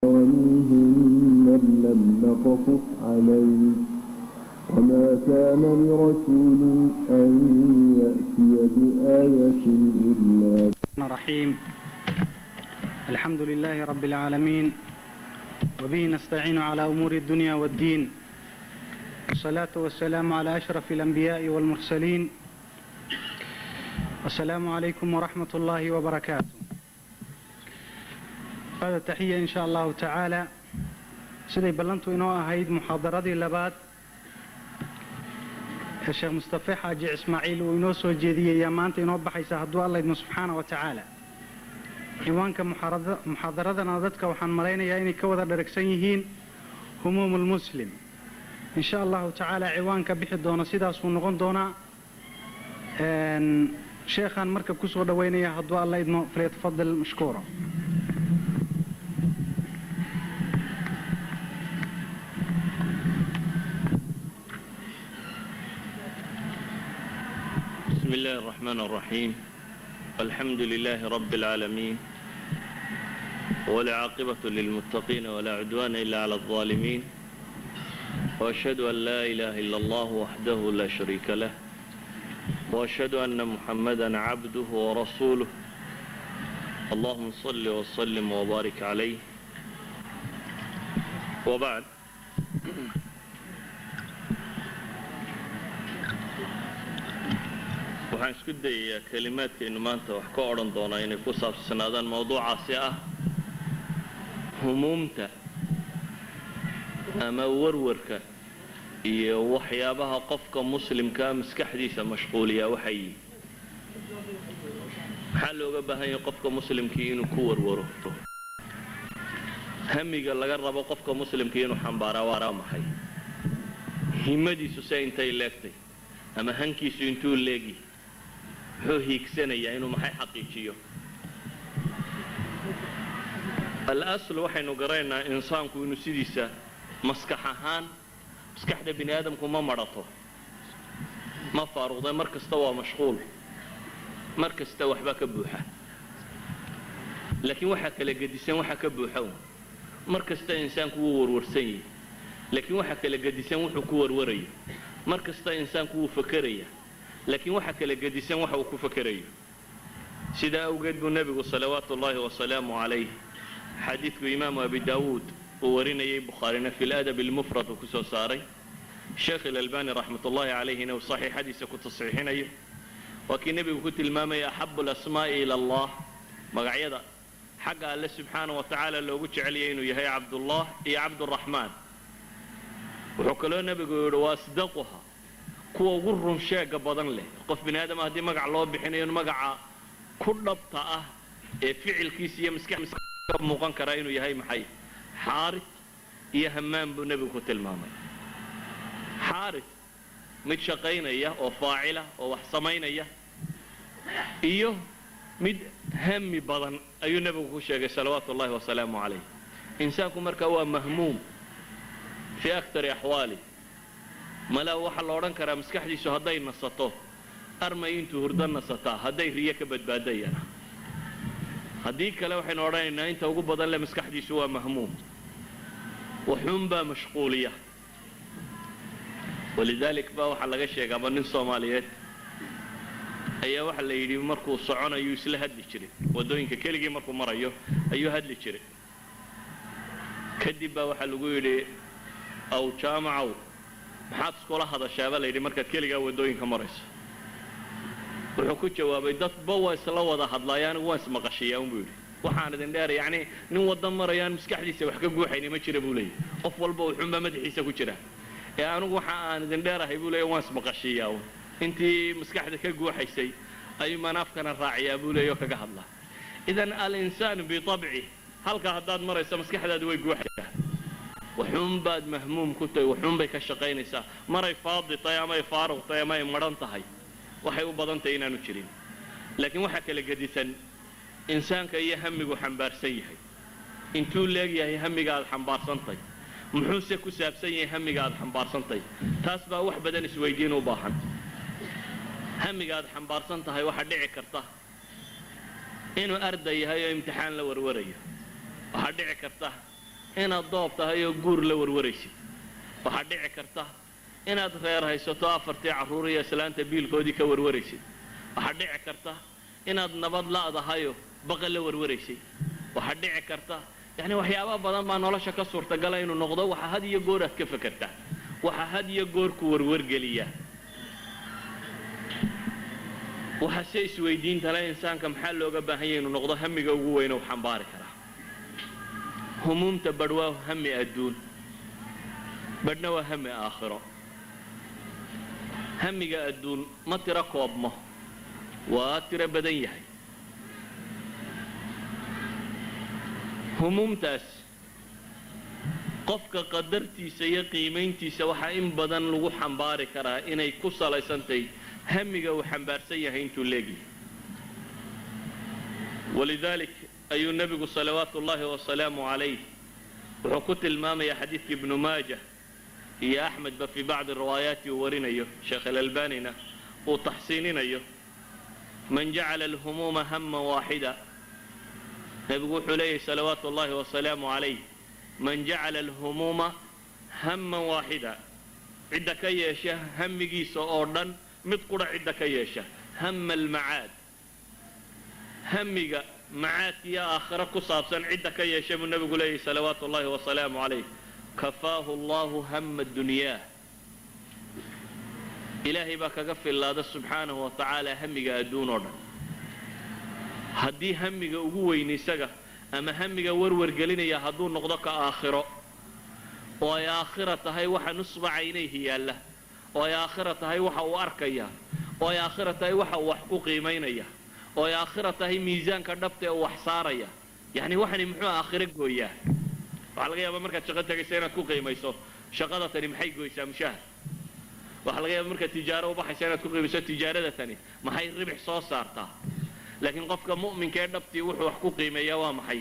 ومنهم من لم نقصص عليه وما كان لرسول أن يأتي بآية إلا الرحيم. الحمد لله رب العالمين، وبه نستعين على أمور الدنيا والدين، والصلاة والسلام على أشرف الأنبياء والمرسلين. السلام عليكم ورحمة الله وبركاته. هذا تحية إن شاء الله تعالى. سيدي بلنتو إنو أهيد محاضرة لباد الشيخ مصطفى حاجي إسماعيل وإنو سوجيدية يامانت إنو بحيسا هدو الله سبحانه وتعالى. ciwaanka muxaadaradana dadka waxaan malaynayaa inay ka wada dharagsan yihiin humuumul muslim. insha allahu tacaala ciwaanka bixi doona sidaasuu noqon doonaa. sheekhaan marka ku soo dhaweynaya hadduu alla idmo falyatafadal mashkuura. بسم الله الرحمن الرحيم. الحمد لله رب العالمين، والعاقبة للمتقين ولا عدوان إلا على الظالمين، وأشهد أن لا إله إلا الله وحده لا شريك له، وأشهد أن محمدا عبده ورسوله. اللهم صل وسلم وبارك عليه. وبعد، waxaan isku dayayaa kelimaadkaynu maanta wax ka odhan doonaa inay ku saabsanaadaan mawduucaasi ah humuumta ama warwarka iyo waxyaabaha qofka muslimkaa maskaxdiisa mashquuliyaa waxay yihiin. maxaa looga baahan yahay qofka muslimkii inuu ku warwaro? hamiga laga rabo qofka muslimkii inuu xambaaraa waa maxay? himadiisu se intay leegtay ama hankiisu intuu leegi wuxuu hiigsanayaa inuu maxay xaqiijiyo? al-asl waxaynu garanaynaa insaanku inuu sidiisa maskax ahaan maskaxda bini aadamku ma marato, ma faaruqda, mar kasta waa mashquul, mar kasta waxba ka buuxa. laakiin waxaa kala gedisan waxa ka buuxa. mar kasta insaanku wuu warwarsan yahay, laakiin waxa kala gedisan wuxuu ku warwarayo. mar kasta insaanku wuu fakeraya, laakiin waxa kala gedisan waxa uu ku fakerayo. sidaa awgeed buu nebigu salawaatu ullaahi wasalaamu calayh xadiidku imaamu abi daawuud uu warinayay, bukhaarina fi ladab almufrad uu ku soo saaray, sheekh ilalbani raxmat ullaahi calayhina uu saxiixadiisa ku tasxiixinayo. waa kii nebigu ku tilmaamaya axabu alasmaa'i ila allah, magacyada xagga alle subxaana wa tacaala loogu jeceliyay inuu yahay cabdullah iyo cabduraxmaan. wuxuu kaloo nebigu yidhi wa asdaquha, kuwa ugu run sheega badan leh. qof bini aadama haddii magac loo bixinayo in magaca ku dhabta ah ee ficilkiisa iyo maskaxdiisa ka muuqan karaa inuu yahay maxay? xaaris iyo hammaan buu nebigu ku tilmaamay. xaaris mid shaqaynaya oo faacila oo wax samaynaya, iyo mid hami badan ayuu nebigu ku sheegay salawaatu ullaahi wasalaamu calayh. insaanku marka waa mahmuum fi aktar axwaali. malaa waxaa la odhan karaa maskaxdiisu hadday nasato armay intuu hurdo nasataa, hadday riyo ka badbaadayana. haddii kale waxaynu odhanaynaa inta ugu badan le maskaxdiisu waa mahmuum, waxuunbaa mashquuliya. walidaalik baa waxaa laga sheegaaba nin soomaaliyeed ayaa waxa la yidhi markuu soconayuu isla hadli jiray, waddooyinka keligii markuu marayo ayuu hadli jiray. kadib baa waxaa lagu yidhi aw jaamacow maxaad iskula hadashaaba la yidhi markaad keligaa waddooyinka marayso? wuxuu ku jawaabay dadba waa isla wada hadlaaya, anigu waan ismaqashiyaa un buu yidhi. waxaan idin dheer yacni nin wadda marayaan maskaxdiisa wax ka guuxayni ma jira buu leeyahy. qof walba wuxuunbaa madaxiisa ku jira, ee anigu waxa aan idin dheerahay buu leeyahy waan ismaqashiyaa un. intii maskaxda ka guuxaysay ayuu manaafkana raaciyaa buu leeyahy oo kaga hadlaa. idan al-insaanu bitabci, halka haddaad marayso maskaxdaadu way guuxaysaa, waxuunbaad mahmuum ku tahay, waxuunbay ka shaqaynaysaa. maray faadi tahay ama ay faaruq tahay ama ay madhan tahay, waxay u badan tahay inaanu jirin. laakiin waxaa kala gedisan insaanka iyo hamigu xambaarsan yahay. intuu leegyahay hamiga aad xambaarsantahay, muxuuse ku saabsan yahay hamiga aad xambaarsantahay? taas baa wax badan isweydiin u baahan. hamiga aad xambaarsan tahay waxaa dhici karta inuu arday yahay oo imtixaan la warwarayo. waxaa dhici karta inaad doob tahay oo guur la warwaraysid waxaa dhici karta inaad reer haysato afartii carruur iyo islaanta biilkoodii ka warwaraysid waxaa dhici karta inaad nabad la'dahayo baqa la warwaraysid waxaa dhici karta yani waxyaabo badan baa nolosha ka suurtagala inuu noqdo waxa had iyo goor aad ka fakartaa waxa had iyo goor ku warwargeliya waxa se isweydiinta leh insaanka maxaa looga baahan yahay inuu noqdo hamiga ugu weyn oo xambaari kara همومته بدواه هم أدون بدنا وهم آخرة هم جاء أدون ما ترى قابمه وترى بدنيه همومتاس قفك قدرتي سيقيمينتي سوحا إن بدن لغو حنباري كرا إني كسالي سنتي هم جاء وحنبار سيهين تلاقي ولذلك أي النبي صلوات الله وسلامه عليه وحكوت المام يا حديث ابن ماجه يا أحمد في بعض الروايات ورينيه شيخ الألبانينا وتحسيننا من جعل الهموم هم واحدة نبي عليه صلوات الله وسلامه عليه من جعل الهموم هم واحدة عدة كيشة هم جيس أوردن متقرع عدة كيشة هم المعاد هم معات يا آخرة كصابسا عدة كيشة من النبي عليه صلوات الله وسلامه عليه كفاه الله هم الدنيا إلهي باك قفل الله سبحانه وتعالى همك أدون أردن هدي همك أقوي نساقه أما همك ورور قلنا يا هدون نقضك آخرة ويا آخرة هاي وحا نصب عينيه يا الله ويا آخرة هاي وحا واركيا ويا آخرة هاي وحا وحقوقي مينيا ويا آخرة هاي ميزان كدفت أو حصاريا يعني وحني محو آخرة قويا وعلى غياب مركز شغلتك سينا كوكي ميسو شغلة تاني محي قويسا مشاهد وعلى غياب مركز تجارة وبحي سينا كوكي ميسو تجارة تاني محي الربح صوص صارتا لكن قفك مؤمن كدفتي وحو حقوقي ميا ومحي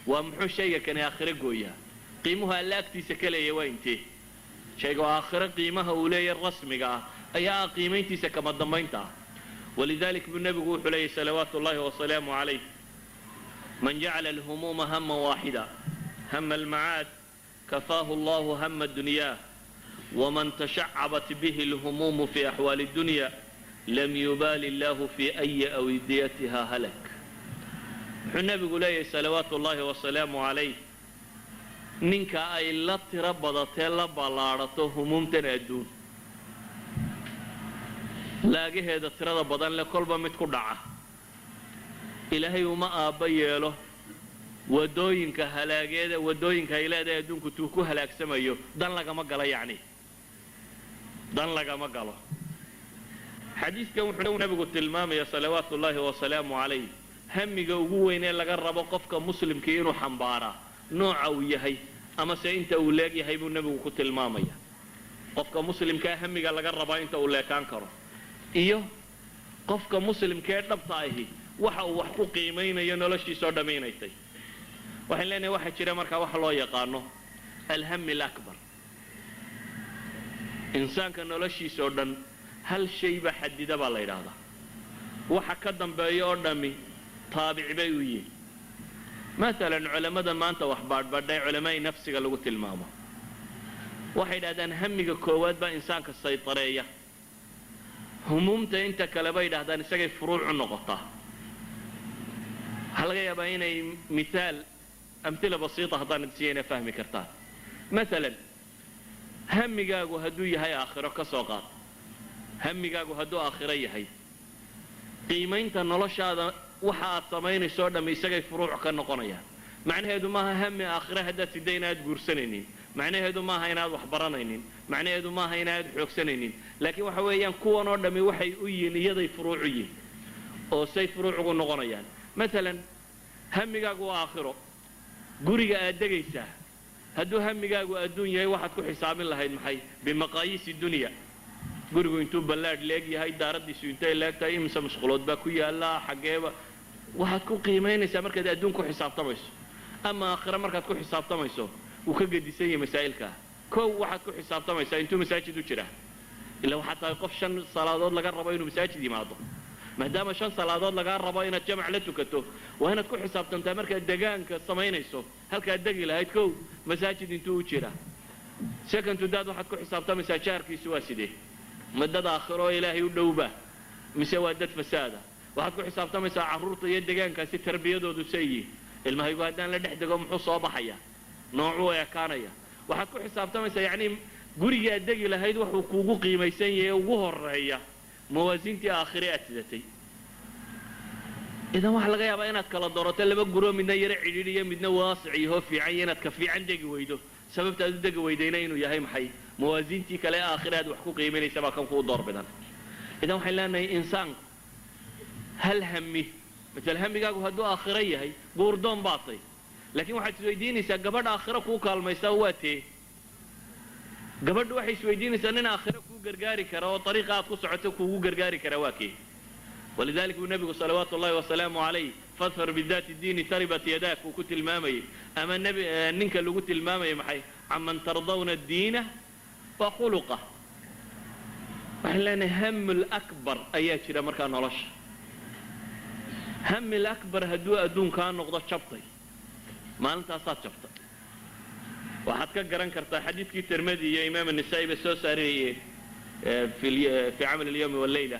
ومحو شيء كان آخرة قويا قيمها لاكتي سكالي وينتي شيء آخرة قيمها أولي الرسمي أيها قيمينتي سكما الضمينتا ولذلك بالنبي يقول عليه صلوات الله وسلامه عليه من جعل الهموم هم واحدة هم المعاد كفاه الله هم الدنيا ومن تشعبت به الهموم في أحوال الدنيا لم يبال الله في أي أوديتها هلك النبي يقول عليه صلوات الله وسلامه عليه ننك أي لا تربضت لا بلارته هموم تنادون laagi heeda tirada badan le kolba mid ku dhaca ilaahay uma aabayeelo wadooyinka halaageeda wadooyinka ilaada adduunku tuu ku halaagsamayo dan lagama galo yani dan lagama galo xadiiskan wuxuu nabigu tilmaamaya salawaatullaahi wa salaamu alayhi hamiga ugu weyn ee laga rabo qofka muslimka inuu xambaara nooca uu yahay ama se inta uu leeyahay buu nabigu ku tilmaamaya qofka muslimka hamiga laga rabo inta uu leekan karo iyo qofka muslimka ee dhabta ahi waxa uu wax ku qiimeynayo noloshiisa oo dhameynaytay waxaan leenahay waxa jira marka wax loo yaqaano alham alakbar insaanka noloshiisa oo dhan hal shay ba xadida baa la yiraahdaa waxa ka dambeeyo oo dhami taabic bay u yihiin مثلا culimada maanta wax baadhbaadhay culimada nafsiga lagu tilmaamo waxay yiraahdaan hamiga koowaad ba insaanka saytareeya همومته انت كلبا يدهدان اسغي فروع نقطه هل غيابا اني مثال امثله بسيطه هدان نسينا فهمي كرتان مثلا هميغاغو هدو يحيى اخره كسوقات هميغاغو هدو اخره يحيى قيمينتا نولشادا waxa aad samaynayso dham isagay furuuc ka noqonaya macnaheedu maaha hami aakhira hada tidaynaad guursanaynin macnaheedu maaha inaad wax baranaynin macnaheedu maaha inaad xoogsanaynin laakiin waxa weeyaan kuwan oo dhami waxay u yihiin iyaday furuuc yihiin oo say furuuc ugu noqonayaan مثلا hamigaagu aakhiro guriga aad degaysaa hadduu hamigaagu adduun yahay waxaad ku xisaabin lahayd maxay bimaqaayis dunya gurigu intuu ballaad leeyahay daaradiisu intay leegtahay imsa mashquulood baa ku yaala xageeba waxaad ku qiimeynaysaa markaad adduun ku xisaabtamayso ama aakhira markaad ku xisaabtamayso uu ka gadisan yahay masaa'ilka koow waxaad ku xisaabtamaysaa intuu masaajid u jira ilaa waxa tahay qof shan salaadood laga rabo inuu masaajid yimaado maadaama 5 salaadood laga rabo inaad jamac la tukato waa inaad ku xisaabtantaa marka deegaanka samaynayso halka degi lahayd kow masaajid intuu u jira second to that waxaad ku xisaabtamaysaa jaarkiisu waa sidee madada aakhiro ilaahay u dhowba mise waa dad fasaada waxaad ku xisaabtamaysaa carruurta iyo deegaankaasi tarbiyadoodu sayyi ilmahaygu haddaan la dhex dego muxuu soo baxaya noocuu ekaanaya waxaad ku xisaabtamaysaa yacni gurigaa degi lahayd wuxuu kuugu qiimaysan yahay ugu horeeya mawaasintii aakhire aad sidatay idan waxa laga yaabaa inaad kala doorato laba guroo midna yara cidhiidh iyo midna waasic iyo fiican iyo inaad ka fiican degi weydo sababta aad u degi weydayna inuu yahay maxay mawaasintii kale aakhire aad wax ku qiimaynaysa baa kan kuu door bidan idan waxaan leenahay insaanku hal hami مثل همigaagu hadduu aakhiro yahay guurdoon baatay laakiin waxaad isweydiinaysaa gabadha aakhiro kuu kaalmaysaa waa tee gabadhu waxay isweydiinaysaa nin aakhiro kuu gargaari kara oo ariiqa aad ku socoto kuugu gargaari kara waa kee walidaalika uu nebigu salawaatu ullahi wasalaamu calayh fadfar bidaati diini taribat yadaak uu ku tilmaamayay ama ninka lagu tilmaamayay maxay caman tardawna diina wa khuluqa waxaan leenahay hamul akbar ayaa jira markaa nolosha همي الأكبر هدو أدون كان نقضة شبطي ما أنت أصاد شبطي وحد كجران كرتا حديث كي ترمذي يا إمام النسائي بسوسري في عمل اليوم والليلة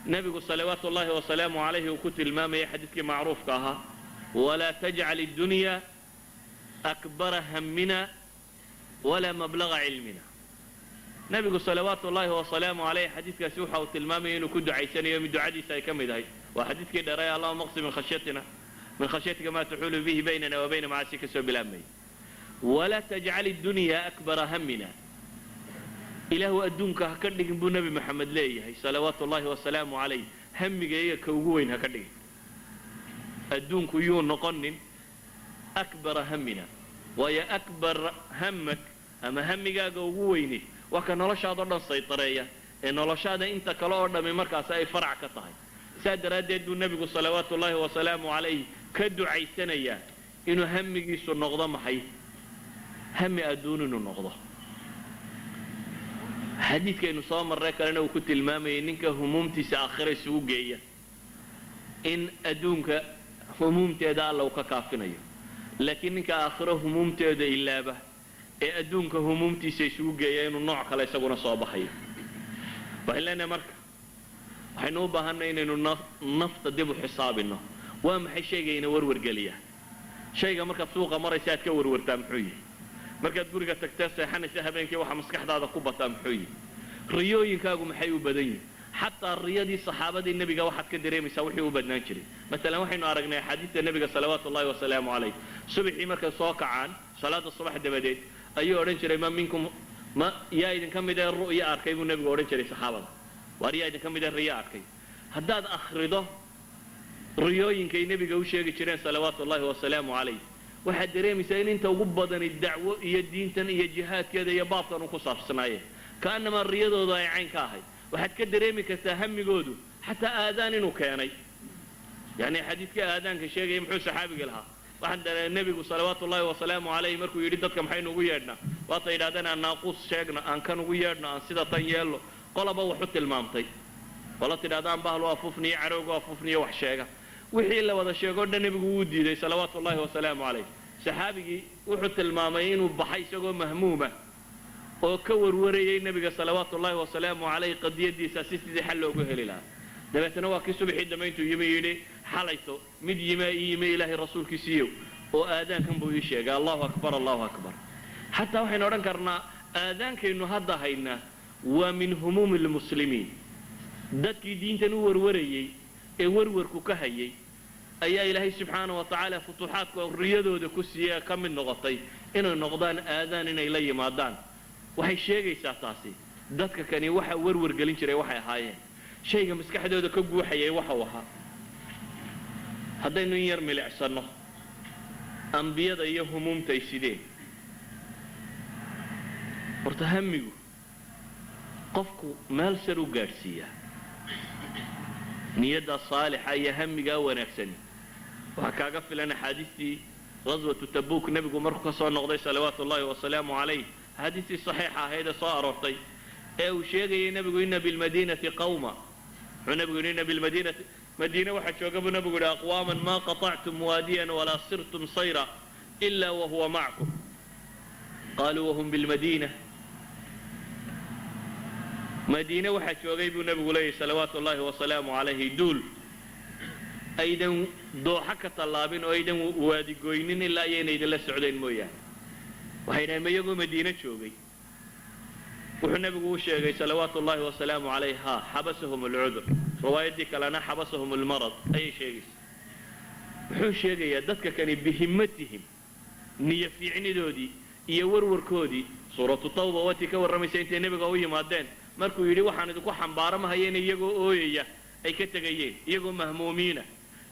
نبي صلوات الله وسلامه عليه وكتل المام حديث كي معروف كاها ولا تجعل الدنيا أكبر همنا ولا مبلغ علمنا نبي صلوات الله وسلامه عليه حديث كسوحة وتلمامي إنه كدو عيساني يوم الدعاء سيكمل هاي وحديث كده رأي الله مقصي من خشيتك ما تحول به بيننا وبين معاسيك سوء بالأمي ولا تجعل الدنيا أكبر همنا إله أدونك هكذا بو نبي محمد ليه صلوات الله وسلامه عليه همي جاية كوجوين هكذا أدونك يون نقنن أكبر همنا ويا أكبر همك أما همي جا كوجويني وكان رشاد الله السيطرية إن رشاد أنت كلارنا من مركز أي فرع كطاي سادر أدد النبي صلوات الله وسلامه عليه كدو عيسانيا إنه همي جيسو النقضة محي همي أدون النقضة حديث كأنه صام الركال أنا وكنت المامي إنك همومتي سآخر سوقية إن أدونك همومتي أدا الله وككافنيا لكنك آخر همومتي أدا إلا به أدونك همومتي سيسوقية إنه نوع خلا يسقون صابحية وإلا أنا مركب waxaynu u baahanay inaynu nafta dib u xisaabino waa maxay sheegayna warwar galiya shayga markaad suuqa maraysa aad ka warwartaa muxuu yahay markaad guriga tagtaa seexanaysa habeenkii waxa maskaxdaada ku bataa muxuu yahay riyooyinkaagu maxay u badan yihiin xataa riyadii saxaabadii nebiga waxaad ka dareemaysaa wixii u badnaan jiray masalan waxaynu aragnay xadiidta nebiga salawaatu ullahi wasalaamu calayh subaxii markay soo kacaan salaada subax dabadeed ayuu odhan jiray ma minkum ma yaa idinka mid ee ru'ya arkay buu nebigu odhan jiray saxaabada واريا إذا كم يدري رياكي هداد أخرده ريوين النبي جوشي يجرين صلوات الله وسلامه عليه واحد دريم يسأل أنت وقبضا الدعوة يدين تن يجهات كذا يباطن وقصر صناعية كأنما الرياضة ضايعين كاهي واحد كدريم كسهم يقودوا حتى آذان وكاني يعني حديث كآذان كشيء يمحو صحابي قالها واحد النبي صلوات الله وسلامه عليه مركو يريدك كم حين ويادنا واطير هذانا ناقوس شيقنا أن كانوا ويادنا أن سيدا طيالو قلبه وحط المامتي ولا تدادان بهل واففني عروق واففني وحشاقة وحي إلا وذا الشيقون النبي ودي دي صلوات الله وسلامه عليه سحابي وحط المامين وبحي شيقون مهمومة وكور وريي النبي صلوات الله وسلامه عليه قد يدي ساسيستي دي حلو قهل لها دبتنا واكسو بحيد دمينتو يميلي حاليتو مد يمي إلهي رسول كسيو وآذان كان بوهي الشيقة الله أكبر الله أكبر حتى وحين ورنكرنا آذان كأنه هذا هينا ومن هموم المسلمين dadkii diintan u warwarayay ee warwarku ka hayay ayaa ilaahay subxaanahu wa tacaala futuuxaadka riyadooda ku siiyay ka mid noqotay inay noqdaan aadaan inay la yimaadaan waxay sheegaysaa taasi dadka kani waxa warwar galin jiray waxay ahaayeen shayga maskaxdooda ka guuxayay waxa uu ahaa haddaynu yar milicsano ambiyada iyo humuumta ay sideen horta hamigu qofku meel sar u gaadhsiiyaa نيدا صالحة يهمجا ونكسني وهكذا في لنا حديثي غزوة تبوك نبي مركز صار نقضي صلوات الله وسلامه عليه حديثي صحيحة هيدا صار رطي أو شيء نبي إن بالمدينة قوما ونبي إن بالمدينة مدينة واحد شوقبوا نبي أقواما ما قطعتم واديا ولا صرتم صيرا إلا وهو معكم قالوا وهم بالمدينة مدينة واحد شوقبوا نبي عليه صلوات الله وسلامه عليه دول أيضا ضحكة طلابين وأيضا وادي قوينين إلا ينيد الله السعودين مويان وحين ما يقول مدينة شوقي وحنا بيقول شيء صلوات الله وسلامه عليها حبسهم العذر روايتي كلنا حبسهم المرض أي شيء وحنا شيء يدك كان بهمتهم نية في عين دودي يورور كودي سورة التوبة واتك والرمسين تنبي قوي مادين مركو يري وحنا دكوا حنبارم هين يجو أويا أي كتجيين يجو مهمومين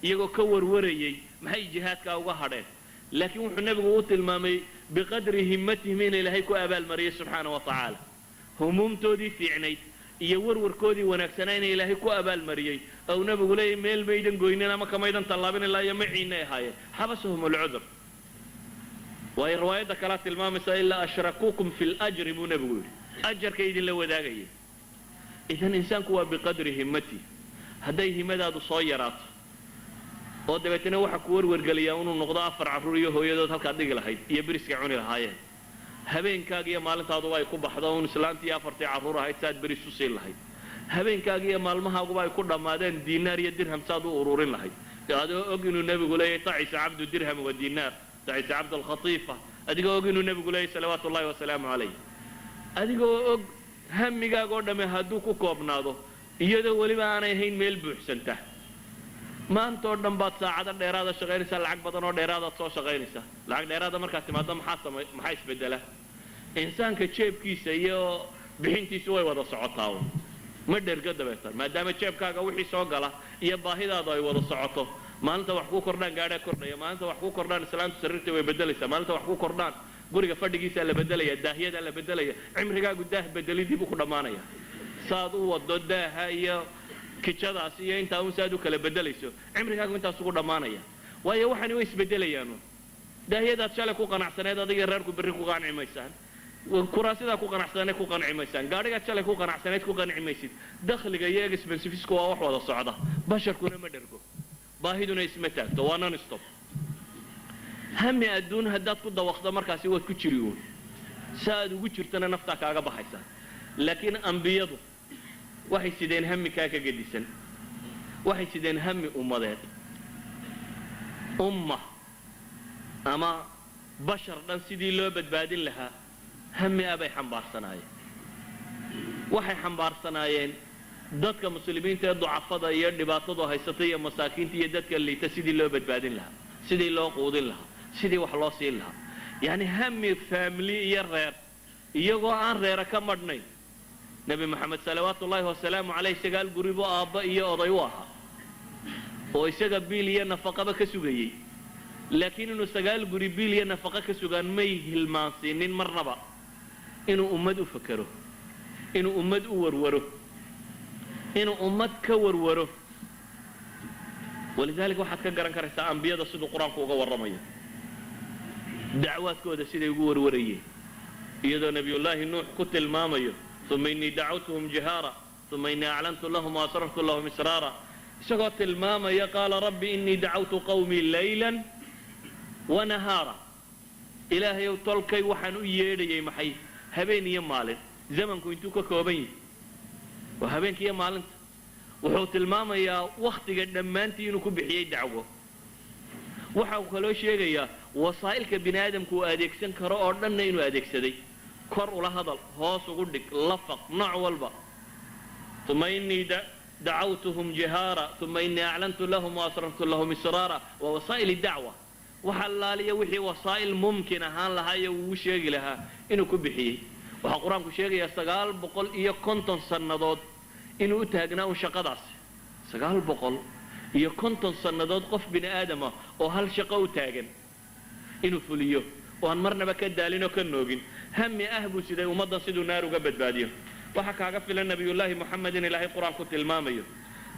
يجو كور وريي ما هي جهات كأوجهرين لكن وحنا بيقول المامي بقدر همتهم إلى هيكو أبا المريء سبحانه وتعالى همومتودي في عنيد يورور كودي ونكسنين إلى هيكو أبا المريء أو نبي لي ميل ميدن قويننا ما كميدن طلابين لا يمعينا هاي حبسهم العذر وهي رواية ذكرت المام إلا أشركوكم في الأجر مو نبي أجر كيد لو داعي إذا إنسان كوا بقدر همتي هديه همدا صايرات oo dabeetana waxa ku warwargaliya inuu noqdo afar carruuriyo hooyadood halka dhig lahayd iyo bariska cuni lahaayeen habeenkaaga iyo maalintaadu ay ku baxdo oo islaantii afartii carruur ahayd saad baris u siin lahayd habeenkaaga iyo maalmahaagu ay ku dhamaadeen diinaar iyo dirham saad u ururin lahayd adoo og inuu nabigu leeyahay ta'isa abdu dirham wa diinaar ta'isa abdu al-khatifa adigoo og inuu nabigu leeyahay salawaatullaahi wa salaamu alayhi adigoo og hamigaaga oo dhame hadduu ku koobnaado iyadoo waliba aanay ahayn meel buuxsanta maanta oo dhan baad saacada dheeraada shaqaynaysaa lacag badan oo dheeraada soo shaqaynaysaa lacag dheeraada markaad timaado maxaa isbedela insaanka jeebkiisa iyo bixintiisu way wada socotaa ma dherga dabeetan maadaama jeebkaaga wixii soo gala iyo baahidaadu ay wada socoto maalinta wax ku kordhaan gaadha kordhaya maalinta wax ku kordhaan islaamtu sariirta way bedelaysaa maalinta wax ku kordhaan guriga fadhigiisa la bedelaya daahiyada la bedelaya cimrigaagu daah bedelidii buu ku dhamaanaya saad u wado daaha iyo كجداس iyo inta uu saadu kala bedelayso cimrigaagu intaas ugu dhamaanaya waayo waxani way isbedelayaan daahiyada shalay ku qanacsaneed adiga reerku bari ku qancimaysan kuraasida ku qanacsaneed ku qancimaysan gaariga shalay ku qanacsaneed ku qancimaysid dakhliga iyo expensive-isku waa wax wada socda basharkuna ma dhergo baahiduna isma taagto waa non stop hami adduun haddaad ku dawaqdo markaasi waad ku jiriyoon saad ugu jirtana nafta kaaga baxaysa laakiin anbiyadu waxay sideen hami kaaga gedisan waxay sideen hami ummadeed ama bashar dhan sidii loo badbaadin lahaa hami abay xambaarsanaayeen waxay xambaarsanaayeen dadka muslimiinta ee ducafada iyo dhibaatadu haysatay iyo masaakiinta iyo dadka liita sidii loo badbaadin lahaa sidii loo quudin lahaa sidii wax loo siin lahaa yani hami family iyo reer iyagoo aan reera ka madhnayn nabi maxamed salawaatullaahi wasalaamu calayhi sagaal guribo aabba iyo oday u ahaa oo isaga biil iyo nafaqaba ka sugayey laakiin inuu sagaal guri biil iyo nafaqa ka sugaan may hilmaansiinin marnaba inuu ummad u fakero inuu ummad u warwaro inuu ummad ka warwaro walidaalika waxaad ka garan karaysaa ambiyada siduu qur-aanku uga warramayo dacwaadkooda siday ugu warwarayeen iyadoo nabiyullaahi nuux ku tilmaamayo ثم إني دعوتهم جهارا ثم إني أعلنت لهم وأسررت لهم إسرارا سقط الماما يا قال ربي إني دعوت قومي ليلا ونهارا إلهي يوتلكي وحن يا محي هبين يا مالن زمن كنتو كوبين وهبينك يا مالن وحوت الماما يا وقت قد ما أنت ينكو بحيي دعوة وحاو كلو شيء يا وسائلك بني آدم كو أديكسن كرا أردن إنو أديكسدي كر ولا هذا هاس وقدك لفق نوع والبا ثم إني دعوتهم جهارا ثم إني أعلنت لهم وأسررت لهم إسرارا ووسائل الدعوة وحلالية وحي وسائل ممكنة هان لها يوشيغ لها إنو كبحيه وحقرام كشيغ يستقال بقول إيا كنتن سندود إنو أتهقناه شقداس سقال بقول إيا كنتن سندود قف بني آدم وهل شقو تاقن إنو فليو وأن مرنا بكدالين وكنوغين همي أهبو سيدي ومضى سيدو نارو قبت باديو وحكا قفل النبي الله محمد إلهي قرآن كنت الماميو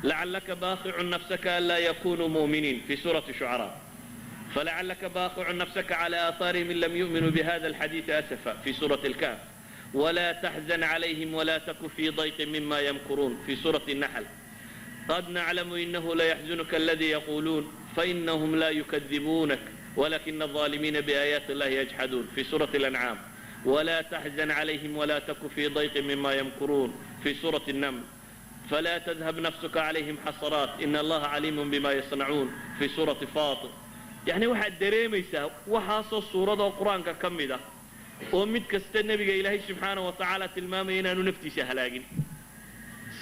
لعلك باخع نفسك ألا يكونوا مؤمنين في سورة الشعراء فلعلك باخع نفسك على آثارهم إن لم يؤمنوا بهذا الحديث أسفا في سورة الكهف ولا تحزن عليهم ولا تك في ضيق مما يمكرون في سورة النحل قد نعلم إنه ليحزنك الذي يقولون فإنهم لا يكذبونك ولكن الظالمين بآيات الله يجحدون في سورة الأنعام. ولا تحزن عليهم ولا تك في ضيق مما يمكرون في سورة النمل. فلا تذهب نفسك عليهم حسرات إن الله عليم بما يصنعون في سورة فاطر. يعني واحد dareemaysaa waxaasoo suurada qur-aanka ka mid ah oo mid kasta nabiga ilaahay subxaanahu wa tacaala tilmaamaya inaanu naftiisa halaagin,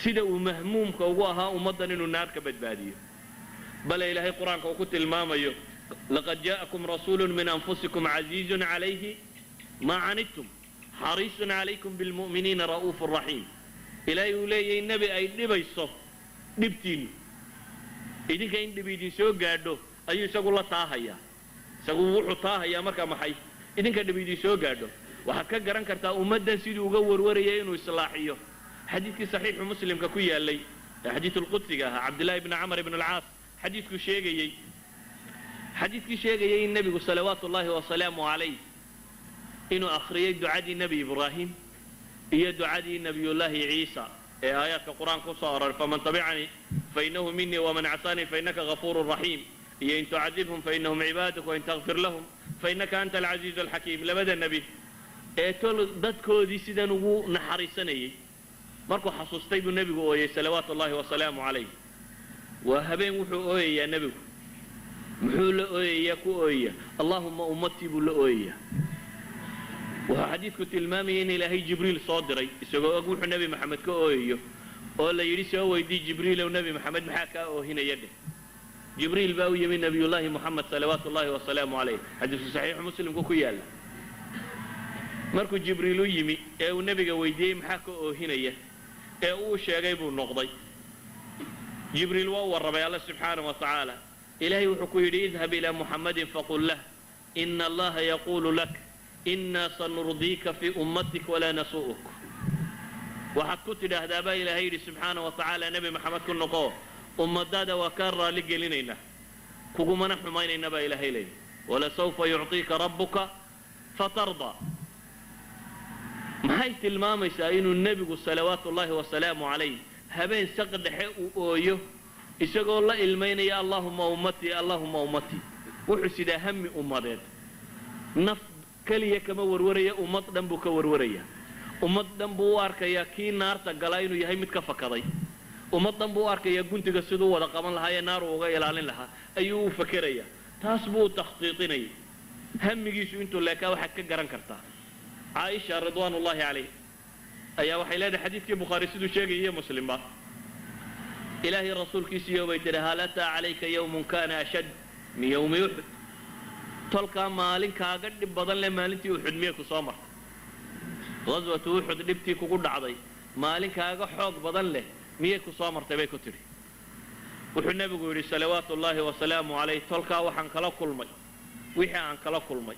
sida uu mahmuumka ugu ahaa ummaddan inuu naar ka badbaadiyo. bale ilaahay qur-aanka uu ku tilmaamayo laqad jaa'akum rasuulun min anfusikum casiizun calayhi maa canidtum xariisun calaykum bilmu'miniina ra'uufun raxiim. ilaahay uu leeyahay nebi ay dhibayso dhibtiinnu, idinka in dhib idin soo gaadho ayuu isagu la taahayaa. isagu wuxuu taahayaa markaa maxay? idinka dhib idin soo gaadho. waxaad ka garan kartaa ummaddan siduu uga warwarayay inuu islaaxiyo. xadiidkii saxiixu muslimka ku yaallay ee xadiidulqudsiga ahaa cabdillaahi bni camar ibn alcaas xadiidkii sheegayay in nebigu salawaatu ullaahi wasalaamu calayh inuu akhriyey ducadii nebi ibraahim iyo ducadii nebiyullaahi ciisa ee aayaadka qur-aanka kusoo aroray faman tabicanii fainahu minii waman casaanii fainaka gafuurun raxiim iyo in tucadibhum fainahum cibaaduk wain takfir lahum fainaka anta alcasiizu alxakiim. labada nebi ee tol dadkoodii sidan ugu naxariisanayay markuu xasuustay buu nebigu ooyey salawaatu ullaahi wasalaamu calayh. waa habeen wuxuu ooyayaa nebigu. muxuu la ooyayaa ku ooyaya? allaahumma ummatii buu la ooyayaa. wuxuu xadiidku tilmaamayay in ilaahay jibriil soo diray isagoo og wuxuu nebi maxamed ka ooyayo oo la yidhi soo weydii jibriilow nebi maxamed maxaa kaa oohinaya dheh. jibriil baa u yimi nebiyullaahi moxamed salawaatu ullaahi wasalaamu calayh, xadiidku saxiixu muslimku ku yaalla. markuu jibriil u yimi ee uu nebiga weydiiyey maxaa ka oohinaya ee uu sheegay buu noqday. jibriil waa u warramay alla subxaanahu wa tacaala. ilaahay wuxuu ku yidhi idhab ilaa muxammadin faqul lah ina allaha yaquulu lak inaa sanurdiika fii ummatik walaa nasu'uk. waxaad ku tidhaahdaa baa ilaahay yidhi subxaana wa tacaala nebi maxamed ku noqo ummadaada waa kaa raalli gelinaynaa kugumana xumaynayna baa ilaahay leeyahy walasawfa yucطiika rabbuka fatardaa. maxay tilmaamaysaa inuu nebigu salawaatu ullaahi wasalaamu calayh habeen saq dhexe uu ooyo isagoo la ilmaynaya allaahumma ummatii allaahumma ummatii. wuxuu sidaa hami ummadeed. naf keliya kama warwaraya, ummad dhan buu ka warwaraya. ummad dhan buu u arkayaa kii naarta galaa inuu yahay mid ka fakaday. ummad dhan buu u arkayaa guntiga siduu wada qaban lahaa ee naaru uga ilaalin lahaa ayuu u fakeraya. taas buu u takhtiitinayay. hamigiisu intuu leekaa waxaad ka garan kartaa. caaisha ridwaanullaahi calayh ayaa waxay leedahay xadiidkii bukhaari siduu sheegaya iyo muslimba ilaahay rasuulkiisiiyo bay tidhi hal ataa calayka yawmun kana ashad min yawmi uxud. tolkaa maalin kaaga dhib badan leh maalintii uxud miyay ku soo martay? ghaswatu uxud dhibtii kugu dhacday maalin kaaga xoog badan leh miyay ku soo martay bay ku tidhi. wuxuu nebigu yidhi salawaatu ullaahi wasalaamu calayh tolkaa waxaan kala kulmay wixii aan kala kulmay.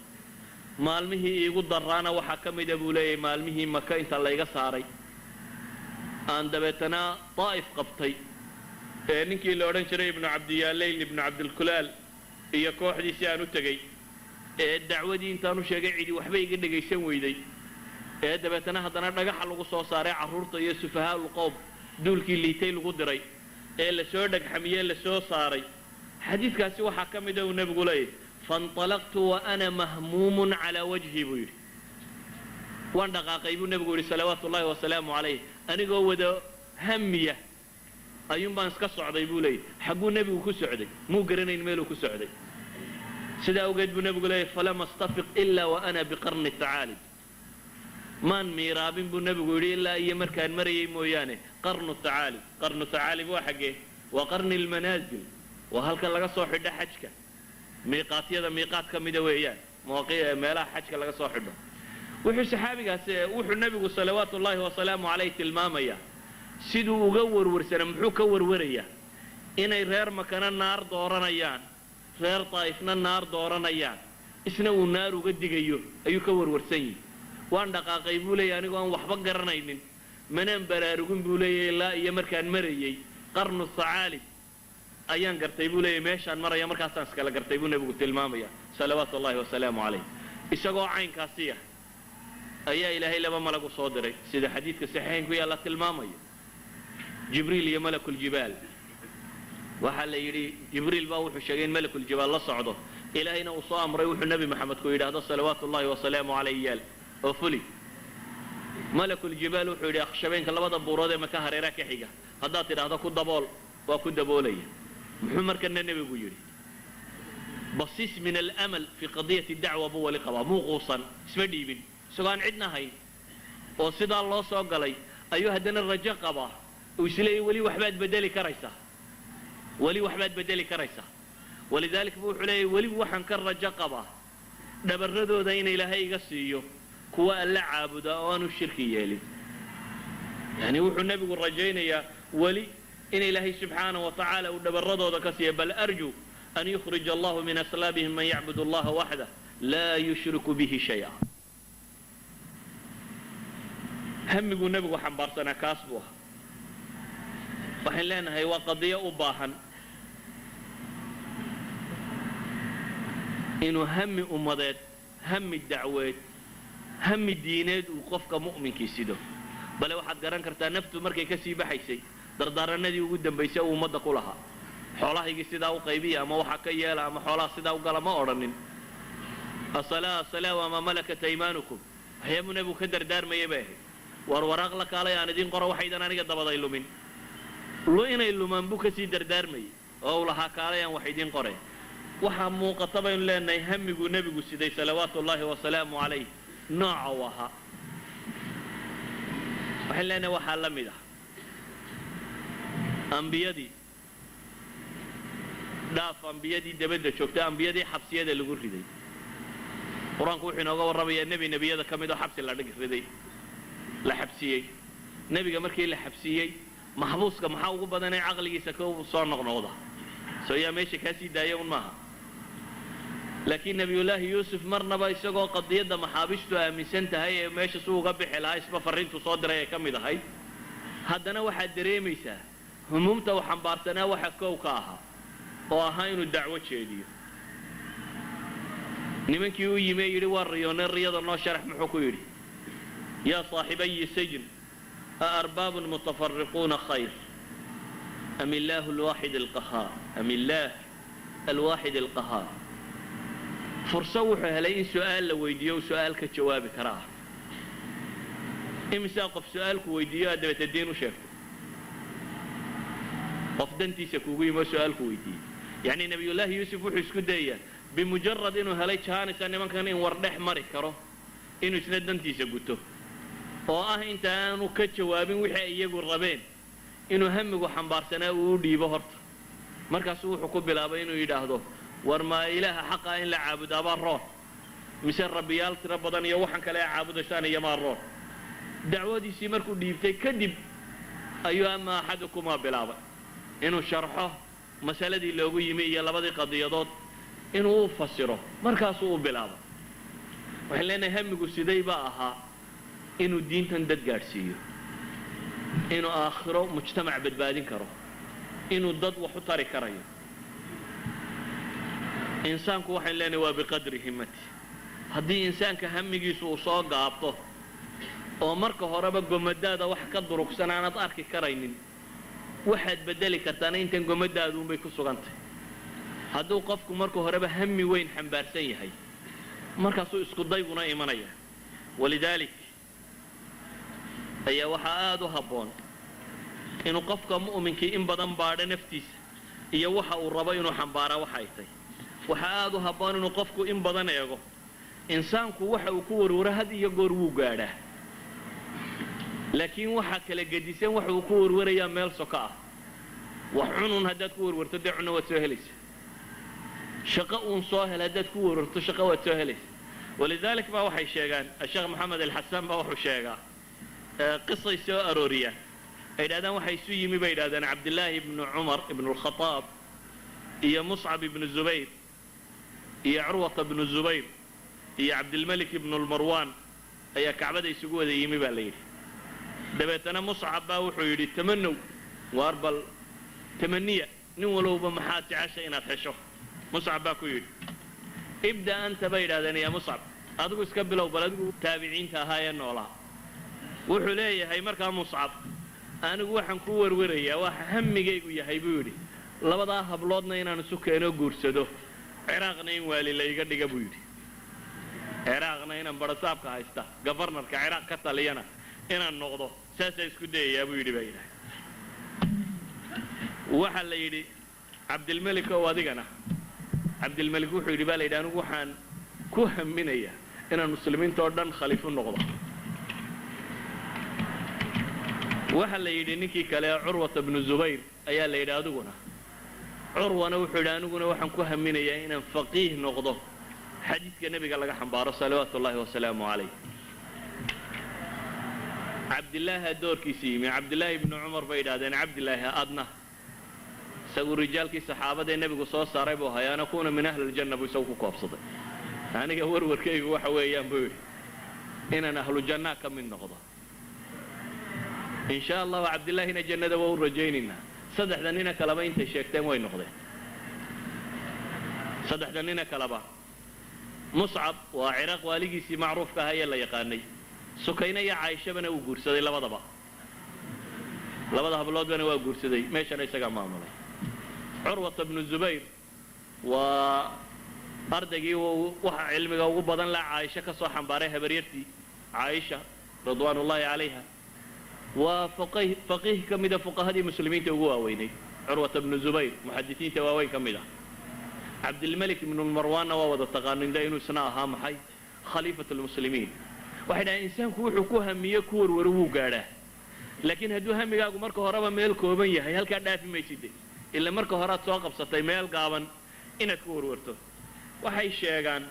maalmihii iigu daraana waxaa ka mida buu leeyahay maalmihii maka inta layga saaray aan dabeetana daa'if qabtay ee ninkii la odhan jiray ibnu cabdiyaaleyl ibnu cabdilkulaal iyo kooxdiisii aan u tegey ee dacwadii intaan u sheegay cidi waxba iga dhegaysan weyday ee dabeetana haddana dhagaxa lagu soo saaray carruurta iyo sufahaa'ul qowm duulkii liitay lagu diray ee lasoo dhagxamiyey lasoo saaray. xadiidkaasi waxaa ka mida uu nebigu leeyahay fanطalaqtu wa ana mahmuumun calaa wajhi buu yidhi. waan dhaqaaqay buu nebigu yidhi salawaatu ullaahi wasalaamu calayh anigoo wada hamiya ayuun baan iska socday buu leeyahy. xagguu nebigu ku socday? muu garanayn meeluu ku socday. sidaa awgeed buu nebigu leeyahy falama astafiq ilaa wa ana biqarni tacaalib. maan miiraabin buu nebigu yidhi ilaa iyo markaan marayay mooyaane qarnu tacaalib. qarnu tacaalib waa xaggee? waa qarni lmanaazil. waa halka laga soo xidho xajka. miiqaatyada miiqaad ka mida weeyaan meelaha xajka laga soo xidho. wuxuu saxaabigaas wuxuu nebigu salawaatu ullaahi wasalaamu calayh tilmaamayaa siduu uga warwarsana muxuu ka warwarayaa inay reer makana naar dooranayaan reer daa'ifna naar dooranayaan isna uu naar uga digayo ayuu ka warwarsan yihi. waan dhaqaaqay buu leeyahy anigoo aan waxba garanaynin manaan baraarugin buu leeyahy ilaa iyo markaan marayay qarnu thacaalib ayaan gartay buu leeyahy meeshaan maraya markaasaan iskala gartay buu nebigu tilmaamaya salawaatu ullaahi wasalaamu calayh. isagoo caynkaasi ah ayaa ilaahay laba malag u soo diray sida xadiidka saxiixayn ku yaalla tilmaamaya jibriil iyo malakuljibaal. waxaa la yidhi jibriil baa wuxuu sheegay in malakuljibaal la socdo ilaahayna uu soo amray wuxuu nebi maxamed ku yidhaahdo salawaatu ullahi wasalaamu calayh yaal oo fuli malakuljibaal wuxuu yidhi akhshabeenka labada buurood ee maka hareeraha ka xiga haddaad tidhaahdo ku dabool waa ku daboolaya muxuu markana nebigu yidhi basiis min alamal fii qadiyati dacwa buu wali qabaa muu quusan isma dhiibin isagoo aan cidna hayn oo sidaa loo soo galay ayuu haddana rajo qabaa uu isleeyahy weli waxbaad bedeli karaysaa weli waxbaad bedeli karaysaa walidaalika buu wuxuu leeyahy weli waxaan ka rajo qabaa dhabarradooda in ilaahay iga siiyo kuwa alla caabuda oo aanu shirki yeelin yani wuxuu nebigu rajaynayaa weli in ilaahay subxaanahu wa tacaala uu dhabarradooda ka siiya bal arju an yukhrija allahu min aslaabihim man yacbud allaha waxdah laa yushriku bihi shaya hamiguu nebigu xambaarsanaa kaas buu ahaa waxaan leenahay waa qadiyo u baahan inuu hami ummadeed hami dacweed hami diineed uu qofka mu'minkii sido bale waxaad garan kartaa naftu markay ka sii baxaysay dardaaranadii ugu dambaysay uu ummadda ku lahaa xoolahaygii sidaa u qaybiya ama waxaa ka yeela ama xoolaha sidaa u gala ma odhanin asalaa wamaa malakat aymaanukum waxyaabuu nebigu ka dardaarmayay bay ahayd war waraaq la kaalay aan idiin qoro waxaydan aniga dabaday lumin inay lumaan buu kasii dardaarmayay oo u lahaa kaalay aan wax idiin qoreen waxaa muuqata baynu leenahay hamiguu nebigu siday salawaatu ullaahi wasalaamu calayh nooca u ahaa waxaan leenahay waxaa la mid ah ambiyadii ambiyadii dabadda joogtay ambiyadii xabsiyada lagu riday qur-aanku wuxuu inooga warramayaa nebiyada ka mid oo xabsi la xabsiyey nebiga markii la xabsiyey maxbuuska maxaa ugu badanay caqligiisa ka soo noqnoqda soo yaa meesha kaa sii daaya un maaha laakiin nebiyullaahi yuusuf marnaba isagoo qadiyadda maxaabistu aaminsan tahay ee meesha suu uga bixi lahaa isba farriintu soo diray ee ka mid ahayd haddana waxaad dareemaysaa humuumta uu xambaarsanaa waxa kow ka ahaa oo ahaa inuu dacwo jeediyo nimankii u yimi ee yidhi waa riyoonay riyada noo sharax muxuu ku yidhi yaa saaxibayi sajn أأرباب متفرقون خير أم الله الواحد القهار أم الله الواحد القهار فرصة وحهلين سؤال لويديو سؤال كجواب كراه إمسا قف سؤالك ويديو أدبت الدين وشافه قف دنتي سكوكي ما سؤالك ويديو يعني نبي الله يوسف وحسكو دايا بمجرد إنه هلي شهانس أن من كان وردح مري كره إنه سند دنتي سكوتو oo ah inta aanu ka jawaabin wixii ay iyagu rabeen inuu hamigu xambaarsanaa uu dhiibo horta markaas wuxuu ku bilaabay inuu yidhaahdo war ma ilaaha xaqa in la caabudaa baa roon mise rabbiyaal tiro badan iyo waxaan kale caabudashaan iyo maa roon dacwadiisii markuu dhiibtay kadib ayuu ama axadukuma bilaabay inuu sharxo masaladii loogu yimi iyo labadii qadiyadood inuu u fasiro markaasuu u bilaabay waxaan leenahay hamigu siday baa ahaa inuu diintan dad gaadhsiiyo inuu aakhiro mujtamac badbaadin karo inuu dad wax u tari karayo insaanku waxaan leenahay waa biqadri himmati haddii insaanka hamigiisu uu soo gaabto oo marka horeba gomadaada wax ka durugsan aanad arki karaynin waxaad bedeli kartaana intan gomadaaduunbay ku sugantay hadduu qofku marka horeba hami weyn xambaarsan yahay markaasuu isku dayguna imanaya walidaalik ayaa waxaa aada u habboon inuu qofka mu'minkii in badan baadho naftiisa iyo waxa uu rabo inuu xambaaraa waxa ay tahay waxaa aada u habboon inuu qofku in badan eego insaanku waxa uu ku warwaro had iyo goor wuu gaadhaa laakiin waxaa kala gedisan waxa uu ku warwarayaa meel soka ah wax cunun haddaad ku warwarto dee cunno waad soo helaysa shaqo uun soo hel haddaad ku warwarto shaqo waad soo helaysa walidaalik baa waxay sheegaan asheekh maxamed alxasaan baa wuxuu sheegaa qisay soo arooriyaan ay yidhahdaan waxay isu yimi bay yidhahdaan cabdillaahi ibnu cumar ibnu alkhataab iyo muscab ibnu zubayr iyo curwata ibnu zubayr iyo cabdilmalik ibnu lmarwaan ayaa kacbada isugu wada yimi baa la yidhi dabeetana muscab baa wuxuu yidhi tamanow waar bal tamaniya nin walowba maxaad jecesha inaad hesho muscab baa ku yidhi ibda anta bay yidhahdeen yaa muscab adigu iska bilow bal adigu taabiciinta ahaa ee noolaa wuxuu leeyahay markaa muscab anigu waxaan ku warwarayaa waxa hamigaygu yahay buu yidhi labadaa habloodna inaan isu keeno guursado ciraaqna in waali la iga dhiga buu yidhi ciraaqna inaan barasaabka haysta gafarnarka ciraaq ka taliyana inaan noqdo saasaa isku dayayaa buu yidhi baa yidhahay waxaa la yidhi cabdilmelik ow adigana cabdilmelik wuxuu yidhi baa la yidhi anigu waxaan ku haminayaa inaan muslimiinta oo dhan khaliif u noqdo waxaa la yidhi ninkii kale curwata bnu zubayr ayaa la yidhi adiguna curwana wuxuu yidhi aniguna waxaan ku haminayaa inaan faqiih noqdo xadiidka nebiga laga xambaaro salawaatu ullaahi wasalaamu calayh cabdilaaha doorkiisii yimi cabdilaahi ibnu cumar bay yidhahdeen cabdilaahi adna isagu rijaalkii saxaabada ee nebigu soo saaray buu ahay an akuuna min ahli aljanna buu isagu ku koobsaday aniga warwarkaygu waxa weeyaan buu yidhi inaan ahlu jannaa ka mid noqdo in sha allahu cabdillaahina jannada waa u rajaynaynaa saddexda nina kaleba intay sheegteen way noqdeen saddexda nina kaleba muscab waa ciraaq waaligiisii macruufka ahaa ee la yaqaanay sukayna iyo caaishabana uu guursaday labada habloodbana waa guursaday meeshana isagaa maamulay curwata bnu zubayr waa ardaygii waxa cilmiga ugu badan la caaisha ka soo xambaaray habaryartii caaisha ridwaanullaahi calayha waa faqiih ka mida fuqahadii muslimiinta ugu waaweynay curwata bnu zubayr muxadisiinta waaweyn ka mid ah cabdilmelik ibnu marwaanna waa wada taqaaninda inuu isna ahaa maxay khaliifatu lmuslimiin waxay dhahay insaanku wuxuu ku hamiye ku warwaro wuu gaadhaa laakiin hadduu hamigaagu marka horeba meel kooban yahay halkaa dhaafi mayside ila marka horead soo qabsatay meel gaaban inaad ku warwarto waxay sheegaan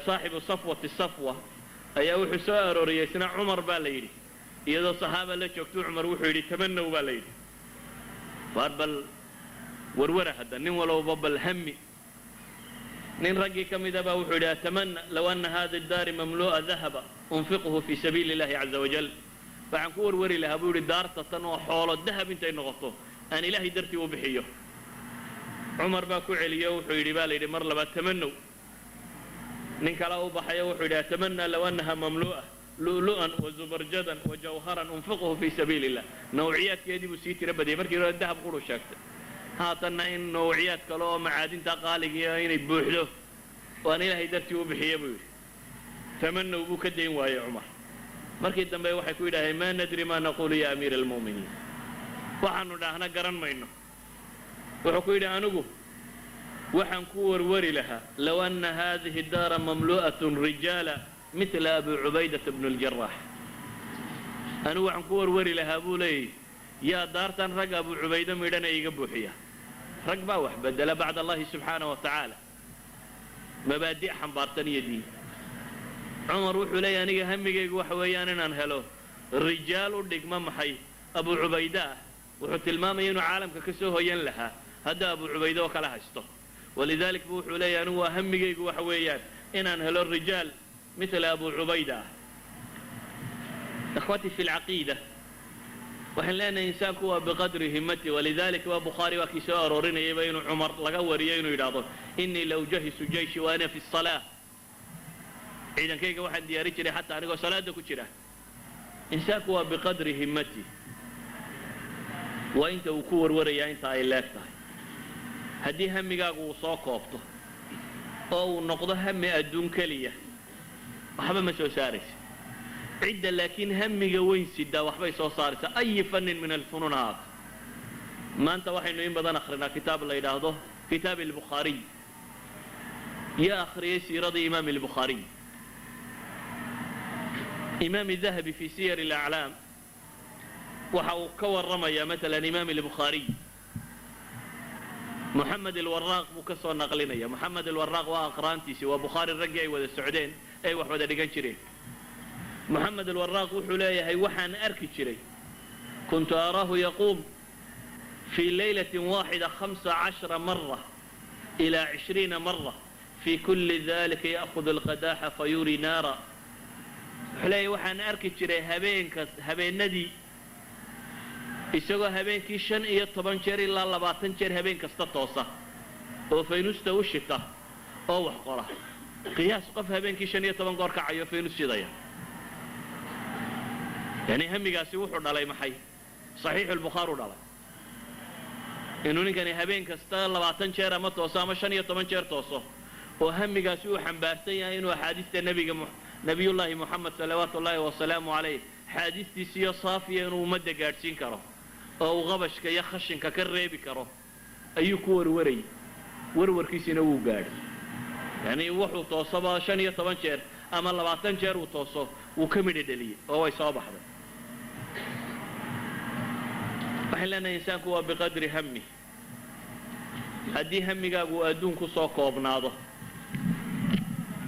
saaxibu safwati safwa ayaa wuxuu soo arooriyey isna cumar baa la yidhi iyadoo saxaaba la joogto cumar wuxuu yidhi tamanow baa la yidhi waar bal warwara hadda nin walowba bal hami nin raggii ka mida baa wuxuu yidhi atamana low ana hada daari mamlu'a dahaba unfiqhu fii sabiili illahi caza wajal waxaan ku warwari lahaa buu yidhi daarta tan oo xoolo dahab intay noqoto aan ilaahay dartii u bixiyo cumar baa ku celiyo wuxuu yidhi baa la yidhi mar labaad tamanow nin kale u baxayo wuxuu yidhi atamana low annaha mamlu'a lu'lu'an wazubarjadan wajawharan unfiqhu fii sabiili illah nawciyaadkeedii buu sii tira badiyay markii hore dahab quru sheegtay haatanna in nawciyaad kale oo macaadinta qaaligiia inay buuxdo oo aan ilaahay dartii u bixiyo buu yidhi tamanow buu ka dayn waayey cumar markii dambe waxay ku yidhaaheen maa nadri maa naquulu ya amiira almu'miniin waxaanu dhaahna garan mayno wuxuu ku yidhi anigu waxaan ku warwari lahaa low anna haadihi daara mamlu'atun rijaala mila abi cubaydata bnu اljaraax anigu waxaan ku warwari lahaa buu leeyahy yaa daartan rag abu cubaydo midhana iga buuxiya rag baa wax bedela bacd allahi subxaanaه wa tacaala mabaadi' xambaartan iyo diin cumar wuxuu leeyahy aniga hamigaygu waxa weeyaan inaan helo rijaal u dhigma maxay abu cubayde ah wuxuu tilmaamaya inuu caalamka ka soo hoyan lahaa hadda abu cubayde oo kala haysto walidalik bu wuxuu leeyahy anigu waa hamigaygu waxa weeyaan inaan helo rijaal mila abu cubayda ah ikhwatii fi lcaqiida waxaan leenahay insaanku waa biqadri himmati walidalik waa bukhaari waa kii soo aroorinayayba inuu cumar laga wariyo inuu yidhaahdo inii la ujahisu jayshi wa ana fi salaa ciidankayga waxaan diyaarin jiray xataa anigoo salaada ku jira insaanku waa biqadri himmati waa inta uu ku warwarayaa inta ay leeg tahay haddii hamigaagu uu soo koobto oo uu noqdo hami adduun keliya waxba ma soo saaraysa cidda laakiin hamiga weyn sidaa waxbay soo saaraysaa ayi fannin min alfunuun haada maanta waxaynu in badan akhrinaa kitaab la yidhaahdo kitaab albukhaariy yaa akhriyay siiradii imaam albukhaariy imaam dahabi fi siyar alaclaam waxa uu ka warramayaa maalan imaam albukhaariy moxamed alwaraaq buu ka soo naqlinaya moxamed alwaraaq waa aqraantiisii waa bukhaari raggii ay wada socdeen ay wax wada dhigan jireen moxamed alwaraaq wuxuu leeyahay waxaan arki jiray kuntu araahu yaquum fii laylatin waaxida 15 mara ilaa 20 mara fii kulli dalika ya'hudu alqadaaxa fayuri naara wuxuu leeyahay waxaan arki jiray habeenadii isagoo habeenkii 15 jeer ilaa 20 jeer habeen kasta toosa oo faynusta u shita oo wax qora qiyaas qof habeenkii 15 goor kacayo faynus shidaya yani hamigaasi wuxuu dhalay maxay صaxiix albukhaari u dhalay inuu ninkani habeen kasta 20 jeer ama tooso ama 15 jeer tooso oo hamigaasi uu xambaarsan yahay inuu axaadiista nabiyullaahi muxamed salawaatullaahi wasalaamu calayh xaadiistiisiyo saafiya inuu ummadda gaadhsiin karo oo uu qabashka iyo khashinka ka reebi karo ayuu ku warwarayay warwarkiisina wuu gaadhay yani wuxuu toosaba 15 jeer ama 20 jeer uu tooso wuu ka midho dhaliyey oo way soo baxday waxaan leenahay insaanku waa biqadri hammi haddii hammigaagu uu adduunku soo koobnaado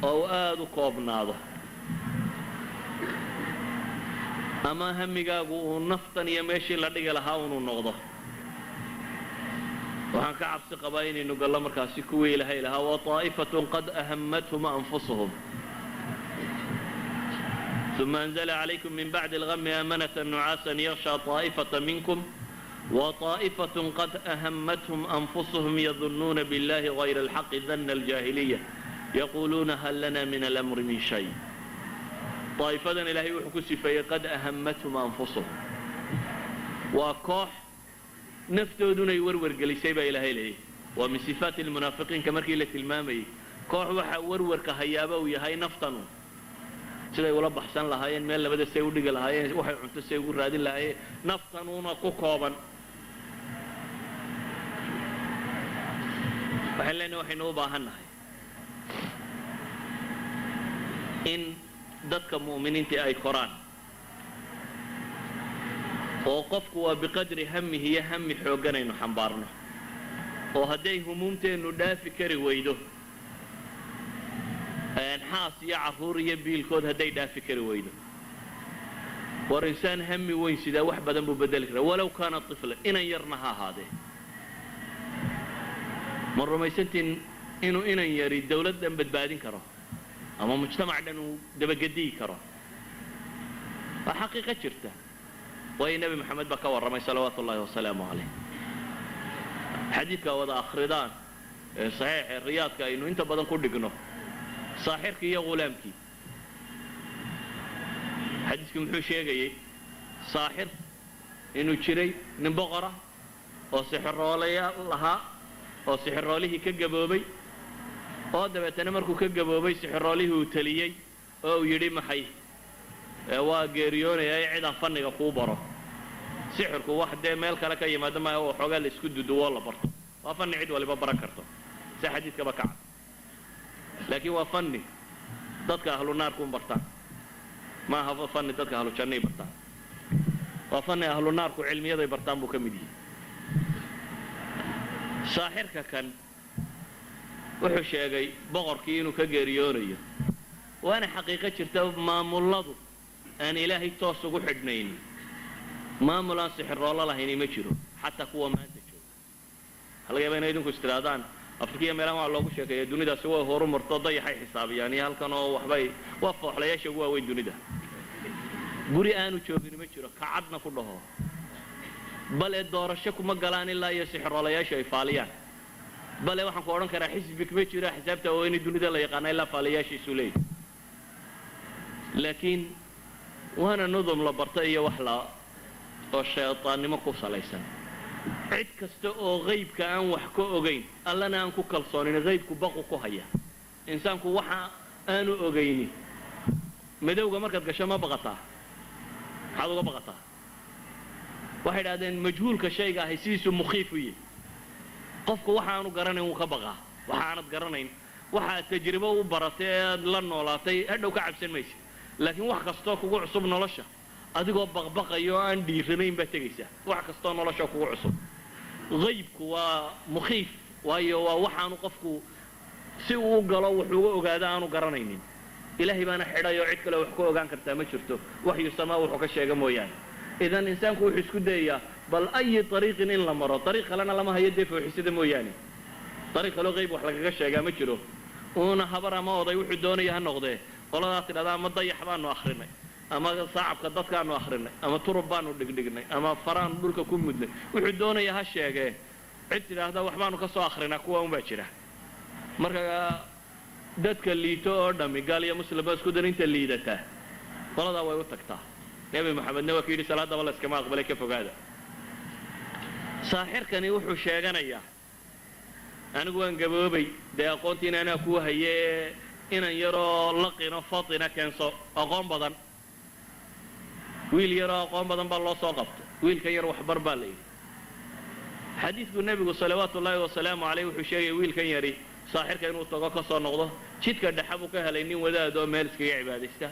oo uu aada u koobnaado ama hammigaagu uu naftan iyo meeshii la dhigi lahaa unuu noqdo waxaan ka cabsi qabaa inaynu gallo markaasi kuwii ilaahay lahaa wataa'ifatun qad ahammathum anfusuhum ثم أنزل عليكم من بعد الغم أمنة نعاسا يغشى طائفة منكم وطائفة قد أهمتهم أنفسهم يظنون بالله غير الحق ظن الجاهلية يقولون هل لنا من الأمر من شيء طائفة إلهي وحكسي في قد أهمتهم أنفسهم وكوح نفتودون يورور قليسيبا إلهي لي ومن صفات المنافقين كمركيلة المامي كوح وحا ورور كهيابا ويهي نفتنوا siday ula baxsan lahaayeen meel labada say u dhigi lahaayeen waxay cunto say ugu raadin lahaayeen naftanuuna ku kooban waxaan leenahay waxaynu u baahannahay in dadka mu'miniinta ay koraan oo qofku waa biqadri hammihi iyo hammi xoogganaynu xambaarno oo hadday humuumteennu dhaafi kari weydo xaas iyo carruur iyo biilkood hadday dhaafi kari weydo war insaan hammi weyn sidaa wax badan buu bedeli karaa walow kaana tiflan inan yarna ha ahaadee ma rumaysantiin inuu inan yari dawlad dhan badbaadin karo ama mujtamac dhan uu dabagediyi karo waa xaqiiqa jirta waayo nebi maxamed baa ka warramay salawaatu ullaahi wasalaamu calayh xadiidka wada akhridaan ee saxiixa riyaadka aynu inta badan ku dhigno saaxirkii iyo ghulaamkii xadiisku muxuu sheegayey saaxir inuu jiray nin boqora oo sixiroolaya lahaa oo sixiroolihii ka gaboobay oo dabeetana markuu ka gaboobay sixiroolihii uu taliyey oo uu yidhi maxay waa geeriyoonayaa cidaan fanniga kuu baro sixirku wax dee meel kale ka yimaado maayo oo xoogaa la isku duduwoo la barto waa fanni cid waliba baran karto si xadiidkaba ka cad laakiin waa fanni dadka ahlu naarkuun bartaan ma aha fanni dadka ahlu jannay bartaan waa fanni ahlu naarku cilmiyaday bartaan buu ka mid yahay saaxirka kan wuxuu sheegay boqorkii inuu ka geeriyoonayo waana xaqiiqo jirta maamulladu aan ilaahay toos ugu xidhnayn maamul aan sixiroolo lahayni ma jiro xataa kuwa maanta jooga waxaa laga yaabaa inay idinku istiraadaan afrikiya meelahan waa loogu sheekeeya dunidaasi way horu marto dayaxay xisaabiyaan iyo halkan oo waxbay waa fooxlayaasha ugu waaweyn dunida guri aanu joogin ma jiro kacadna ku dhaho bale doorasho kuma galaan ilaa iyo sixiroolayaashu ay faaliyaan bale waxaan ku odhan karaa xisbig ma jiro xisaabta oo inay dunida la yaqaana ilaa faaliyaashiisu leeyahy laakiin waana nudum la barta iyo wax la oo shaytaannimo ku salaysan cid kasta oo qaybka aan wax ka ogayn allana aan ku kalsoonin qaybku baqu ku haya insaanku waxa aanu ogayni madowga markaad gasho ma baqataa maxaad uga baqataa waxay idhahdeen majhuulka shayga ahay sidiisu mukhiif u yahay qofku waxa aanu garanayn wuu ka baqaa waxa aanad garanayn waxaad tajribo u baratay ee aad la noolaatay hadhow ka cabsan maysid laakiin wax kastoo kugu cusub nolosha adigoo baqbaqayo oo aan dhiiranayn baad tegaysaa wax kastoo nolosha kugu cusub qaybku waa mukhiif waayo waa waxaanu qofku si uu galo wuxuu uga ogaado aanu garanaynin ilaahay baana xidhay oo cid kale wax ku ogaan kartaa ma jirto waxyu samaa wuxuu ka sheega mooyaane idan insaanku wuxuu isku dayayaa bal ayi ariiqin in la maro ariiq kalena lama hayo dee fooxisada mooyaane ariiq kaloo qayb wax lagaga sheegaa ma jiro uuna habar ama oday wuxuu doonaya ha noqdee qoladaas tidhahdaa ama dayax baanu akhrinay ama saacabka dadkaanu akhrinay ama turub baanu dhigdhignay ama faraanu dhulka ku mudnay wuxuu doonaya ha sheegee cid tidhaahda waxbaanu ka soo akhrinaa kuwa unbaa jira marka dadka liito oo dhammi gaal iyo muslimba isku dar inta liidataa qoladaa way u tagtaa nebi maxamedna waa ka yidhi salaadaba la iskama aqbalay ka fogaada saaxirkani wuxuu sheeganayaa anigu waan gaboobay dee aqoontiina anaa kuu haye inan yaroo laqino fatina keenso aqoon badan wiil yaroo aqoon badan baa loo soo qabto wiilkan yar waxbar baa la yidhi xadiidku nebigu salawaatu ullaahi wasalaamu calayh wuxuu sheegaya wiilkan yari saaxirka inuu tago ka soo noqdo jidka dhexa buu ka helay nin wadaad oo meel iskaga cibaadaysta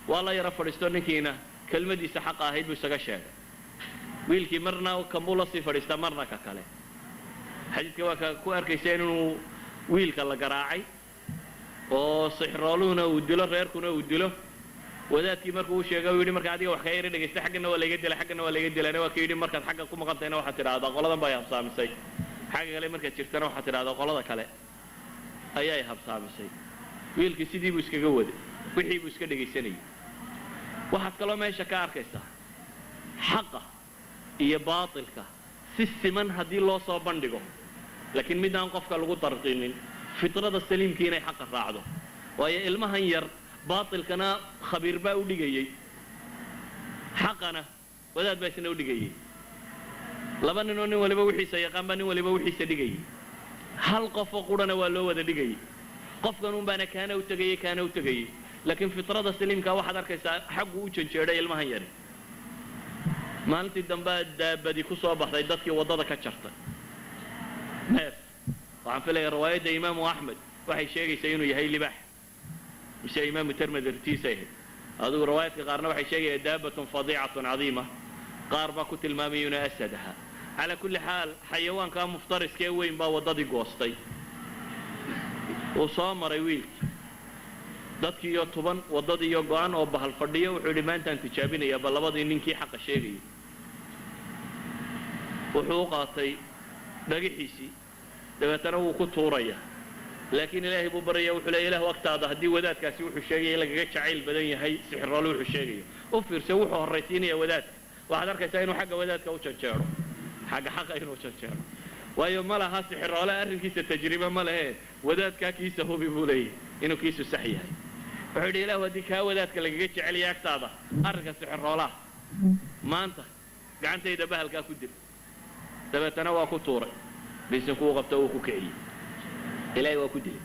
waa la yaro fadhiisto ninkiina kelmadiisa xaqa ahayd buu isaga sheegay wiilkii marna kanbuu la sii fadhiistaa marna ka kale xadiidka waa ka ku arkaysa inuu wiilka la garaacay oo sixrooluhuna uu dilo reerkuna uu dilo wadaadkii markuu u sheegay uu yidhi marka adiga wax ka yara dhegaysta xaggana waa layga dilay xaggana waa layga dilayna waa ka yidhi markaad xagga ku maqantayna waxaad tidhaahdaa qoladan baa habsaamisay xagga kale markaad jirtana waxaad tidhahdaa qolada kale ayay habsaamisay wiilkii sidii buu iskaga waday wixii buu iska dhegaysanayay waxaad kaloo meesha ka arkaysaa xaqa iyo baatilka si siman haddii loo soo bandhigo laakiin midaan qofka lagu tarqiinin fitrada saliimkii inay xaqa raacdo waayo ilmahan yar baatilkana khabiir baa u dhigayey xaqana wadaad baa isna u dhigayey laba ninoo nin waliba wixiisa yaqaan baa nin waliba wixiisa dhigayey hal qofoo qurana waa loo wada dhigayey qofkan un baana kaana u tegayey laakiin fitrada saliimka waxaad arkaysaa xaggu u janjeedhay ilmahan yari maalintii dambea daabadi ku soo baxday dadkii waddada ka jartay neef waxaan filaya riwaayadda imaamu axmed waxay sheegaysaa inuu yahay libaax mise imaamu tirmidi rtiisay ahayd adigu riwaayadka qaarna waxay sheegaya daabatun fadiicatun cadiima qaar baa ku tilmaamaya inuu asad ahaa calaa kulli xaal xayawaankaa muftariskee weyn baa waddadii goostay uu soo maray wiilkii dadkii iyo tuban waddadii iyo go-an oo bahal fadhiyo wuxuu yidhi maantaan tijaabinayaa bal labadii ninkii xaqa sheegayay wuxuu u qaatay dhagaxiisii dabeetana wuu ku tuurayaa laakiin ilaahay buu baraya wuxuu leeya ilahu agtaada haddii wadaadkaasi wuxuu sheegaya lagaga jacayl badan yahay sixiroole wuxuu sheegayo u fiirsa wuxuu horraysiinaya wadaadka waxaad arkaysaa inuu xagga wadaadka u janjeero xagga xaqa inuu janjeero waayo ma laha sixiroole arrinkiisa tajribe ma lehe wadaadkaa kiisa hubi buu leeyahy inuu kiisu sax yahay wuxuu yidhi ilahu haddii kaa wadaadka lagaga jecelaya agtaada arrinka sixiroolaha maanta gacantayda bahalkaa ku dil dabeetana waa ku tuuray biisinkuu qabta wuu ku kiciyey ilaahay waa ku dilay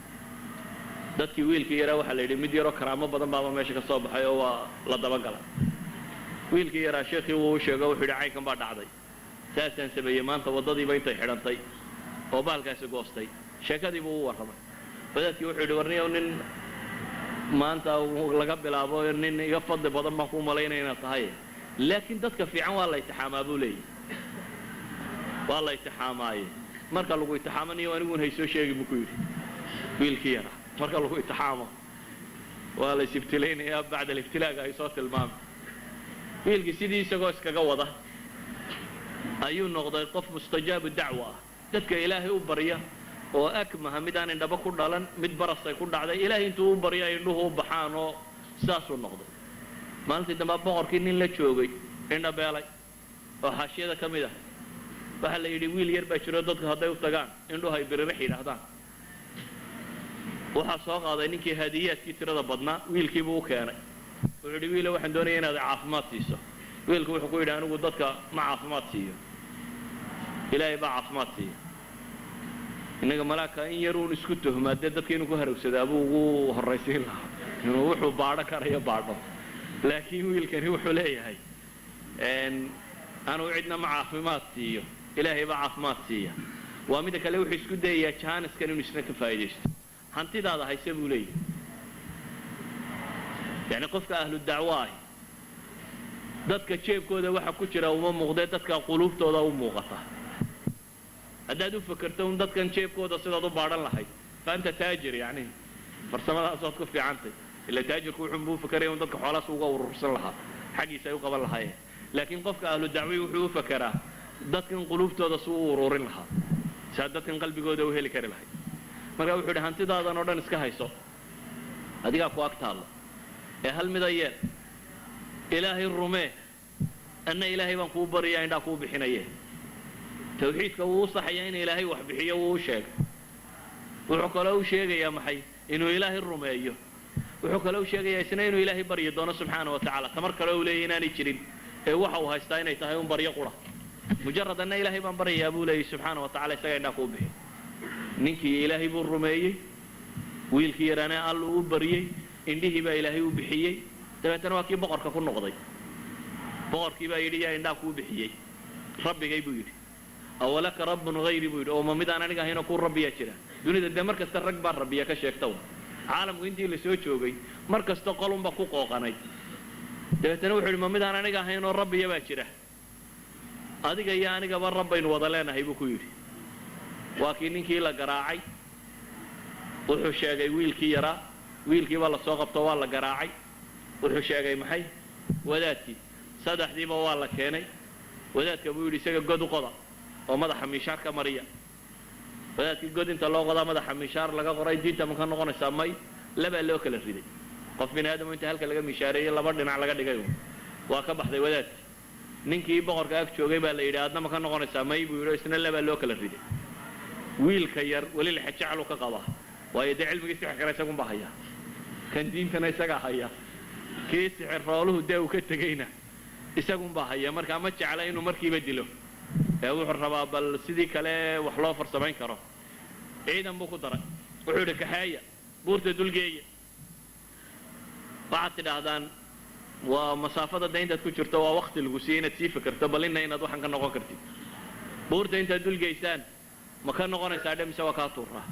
dadkii wiilkii yaraa waxaa la yidhi mid yaroo karaamo badan baaba meesha ka soo baxay oo waa la dabagala wiilkii yaraa sheekhii wuu u sheego wuxuu yidhi caynkan baa dhacday saasaan sameeyey maanta waddadiiba intay xidhantay oo baalkaasi goostay sheekadiibuu u warramay wadaadkii wuxuu yidhi warniyow nin maanta laga bilaabo nin iga fadli badan baan kuu malaynaya inaad tahay laakiin dadka fiican waa la itixaamaa buu leeyahy waa la itixaamaaye marka lagu itixaamanayo aniguun haysoo sheegi buu ku yidhi wiilkii yaraa marka lagu itixaamo waa la isibtilaynayaa bacda alibtilaaga ay soo tilmaamay wiilkii sidii isagoo iskaga wada ayuu noqday qof mustajaabu dacwa ah dadka ilaahay u barya oo akmaha mid aan indhaba ku dhalan mid barasay ku dhacday ilaahay intuu u barya indhuhu u baxaan oo saasuu noqday maalintii dambaa boqorkii nin la joogay indhabeelay oo xaashiyada ka mid ah waxaa la yidhi wiil yar baa jiro dadku hadday u tagaan indhuhu ay biririx yidhaahdaan waxaa soo qaaday ninkii haadiyaadkii tirada badnaa wiilkiibuu u keenay wuxuu yidhi wiilo waxaan doonaya inaad caafimaad siiso wiilku wuxuu ku yidhi anigu dadka ma caafimaad siiyo ilaahay baa caafimaad siiya innaga malaagka in yaruun isku tuhmaa dee dadka inuu ku harowsadaa buu ugu horraysiin lahaa inuu wuxuu baadho karayo baadho laakiin wiilkani wuxuu leeyahay anuu cidna ma caafimaad siiyo ilaahay baa caafimaad siiya waa mida kale wuxuu isku dayayaa jaaniskan inuu isna ka faa'iidaysto hantidaada hayse buu leeyahay yacni qofka ahlu dacwo ah dadka jeebkooda waxa ku jira uma muuqdee dadka quluubtooda u muuqata haddaad u fakerto un dadkan jeebkooda sidaad u baadhan lahayd faanta taajir yacni farsamadaas waad ku fiicantay ila taajirku wuxuunbuu u fakeraya un dadka xoolaas uga urursan lahaa xaggiisa ay u qaban lahaayeen laakiin qofka ahlu dacwi wuxuu u fakeraa dadkan quluubtooda si u ururin lahaa saa dadkan qalbigooda u heli kari lahayd markaa wuxuu yidhi hantidaadan oo dhan iska hayso adigaa ku ag taallo ee hal mida yeel ilaahay rumee anna ilaahay baan kuu baryaa indhaa kuu bixinaye tawxiidka wuu u saxayaa in ilaahay wax bixiyo wuu u sheegay wuxuu kaloo u sheegayaa maxay inuu ilaahay rumeeyo wuxuu kaloo u sheegayaa isna inuu ilaahay baryi doono subxaana wa tacaala tamar kale uu leeyahy inaanay jirin ee waxa uu haystaa inay tahay un baryo qura mujarad anna ilaahay baan baryayaa buu leeyahy subxaana wa tacala isagaa indhaa kuu bixi ninkii ilaahay buu rumeeyey wiilkii yaraana alluu u baryey indhihii baa ilaahay u bixiyey dabeetana waa kii boqorka ku noqday boqorkii baa yidhi yaa indhaa kuu bixiyey rabbigay buu yidhi awalaka rabbun hayri buu yidhi oo ma midaan aniga ahaynoo kuu rabbiyaa jira dunida dee mar kasta rag baa rabbiya ka sheegta caalamku intii la soo joogay mar kasta qolunba ku qooqanay dabeetana wuxuu yidhi ma midaan aniga ahaynoo rabbiya baa jira adiga iyo anigaba rabbaynu wada leenahay buu ku yidhi waa kii ninkii la garaacay wuxuu sheegay wiilkii yaraa wiilkiiba la soo qabto waa la garaacay wuxuu sheegay maxay wadaadkii saddexdiiba waa la keenay wadaadka buu yidhi isaga god u qoda oo madaxa miishaar ka mariya wadaadkii god inta loo qodaa madaxa miishaar laga qoray diinta ma ka noqonaysaa may labaa loo kala riday qof bini aadamo inta halka laga miishaareeyey laba dhinac laga dhigay waa ka baxday wadaadkii ninkii boqorka ag joogay baa la yidhi aadna ma ka noqonaysaa may buu yidhi isna labaa loo kala riday wiilka yar weli lexajaclu ka qabaa waayo dee cilmigii sixir kale isagun baa hayaa kan diintana isagaa haya kii sixir rooluhu dee uu ka tegeyna isagun baa haya markaa ma jecla inuu markiiba dilo ee wuxuu rabaa bal sidii kale wax loo farsamayn karo ciidan buu ku daray wuxuu yidhi kaxeeya buurta dulgeeya waxaad tidhaahdaan waa masaafada da intaad ku jirto waa wakti lagu siiye inaad sii fikirto bal inna inaad waxaan ka noqon kartid buurta intaad dulgeysaan ma ka noqonaysaa dhe mise waa kaa tuuraa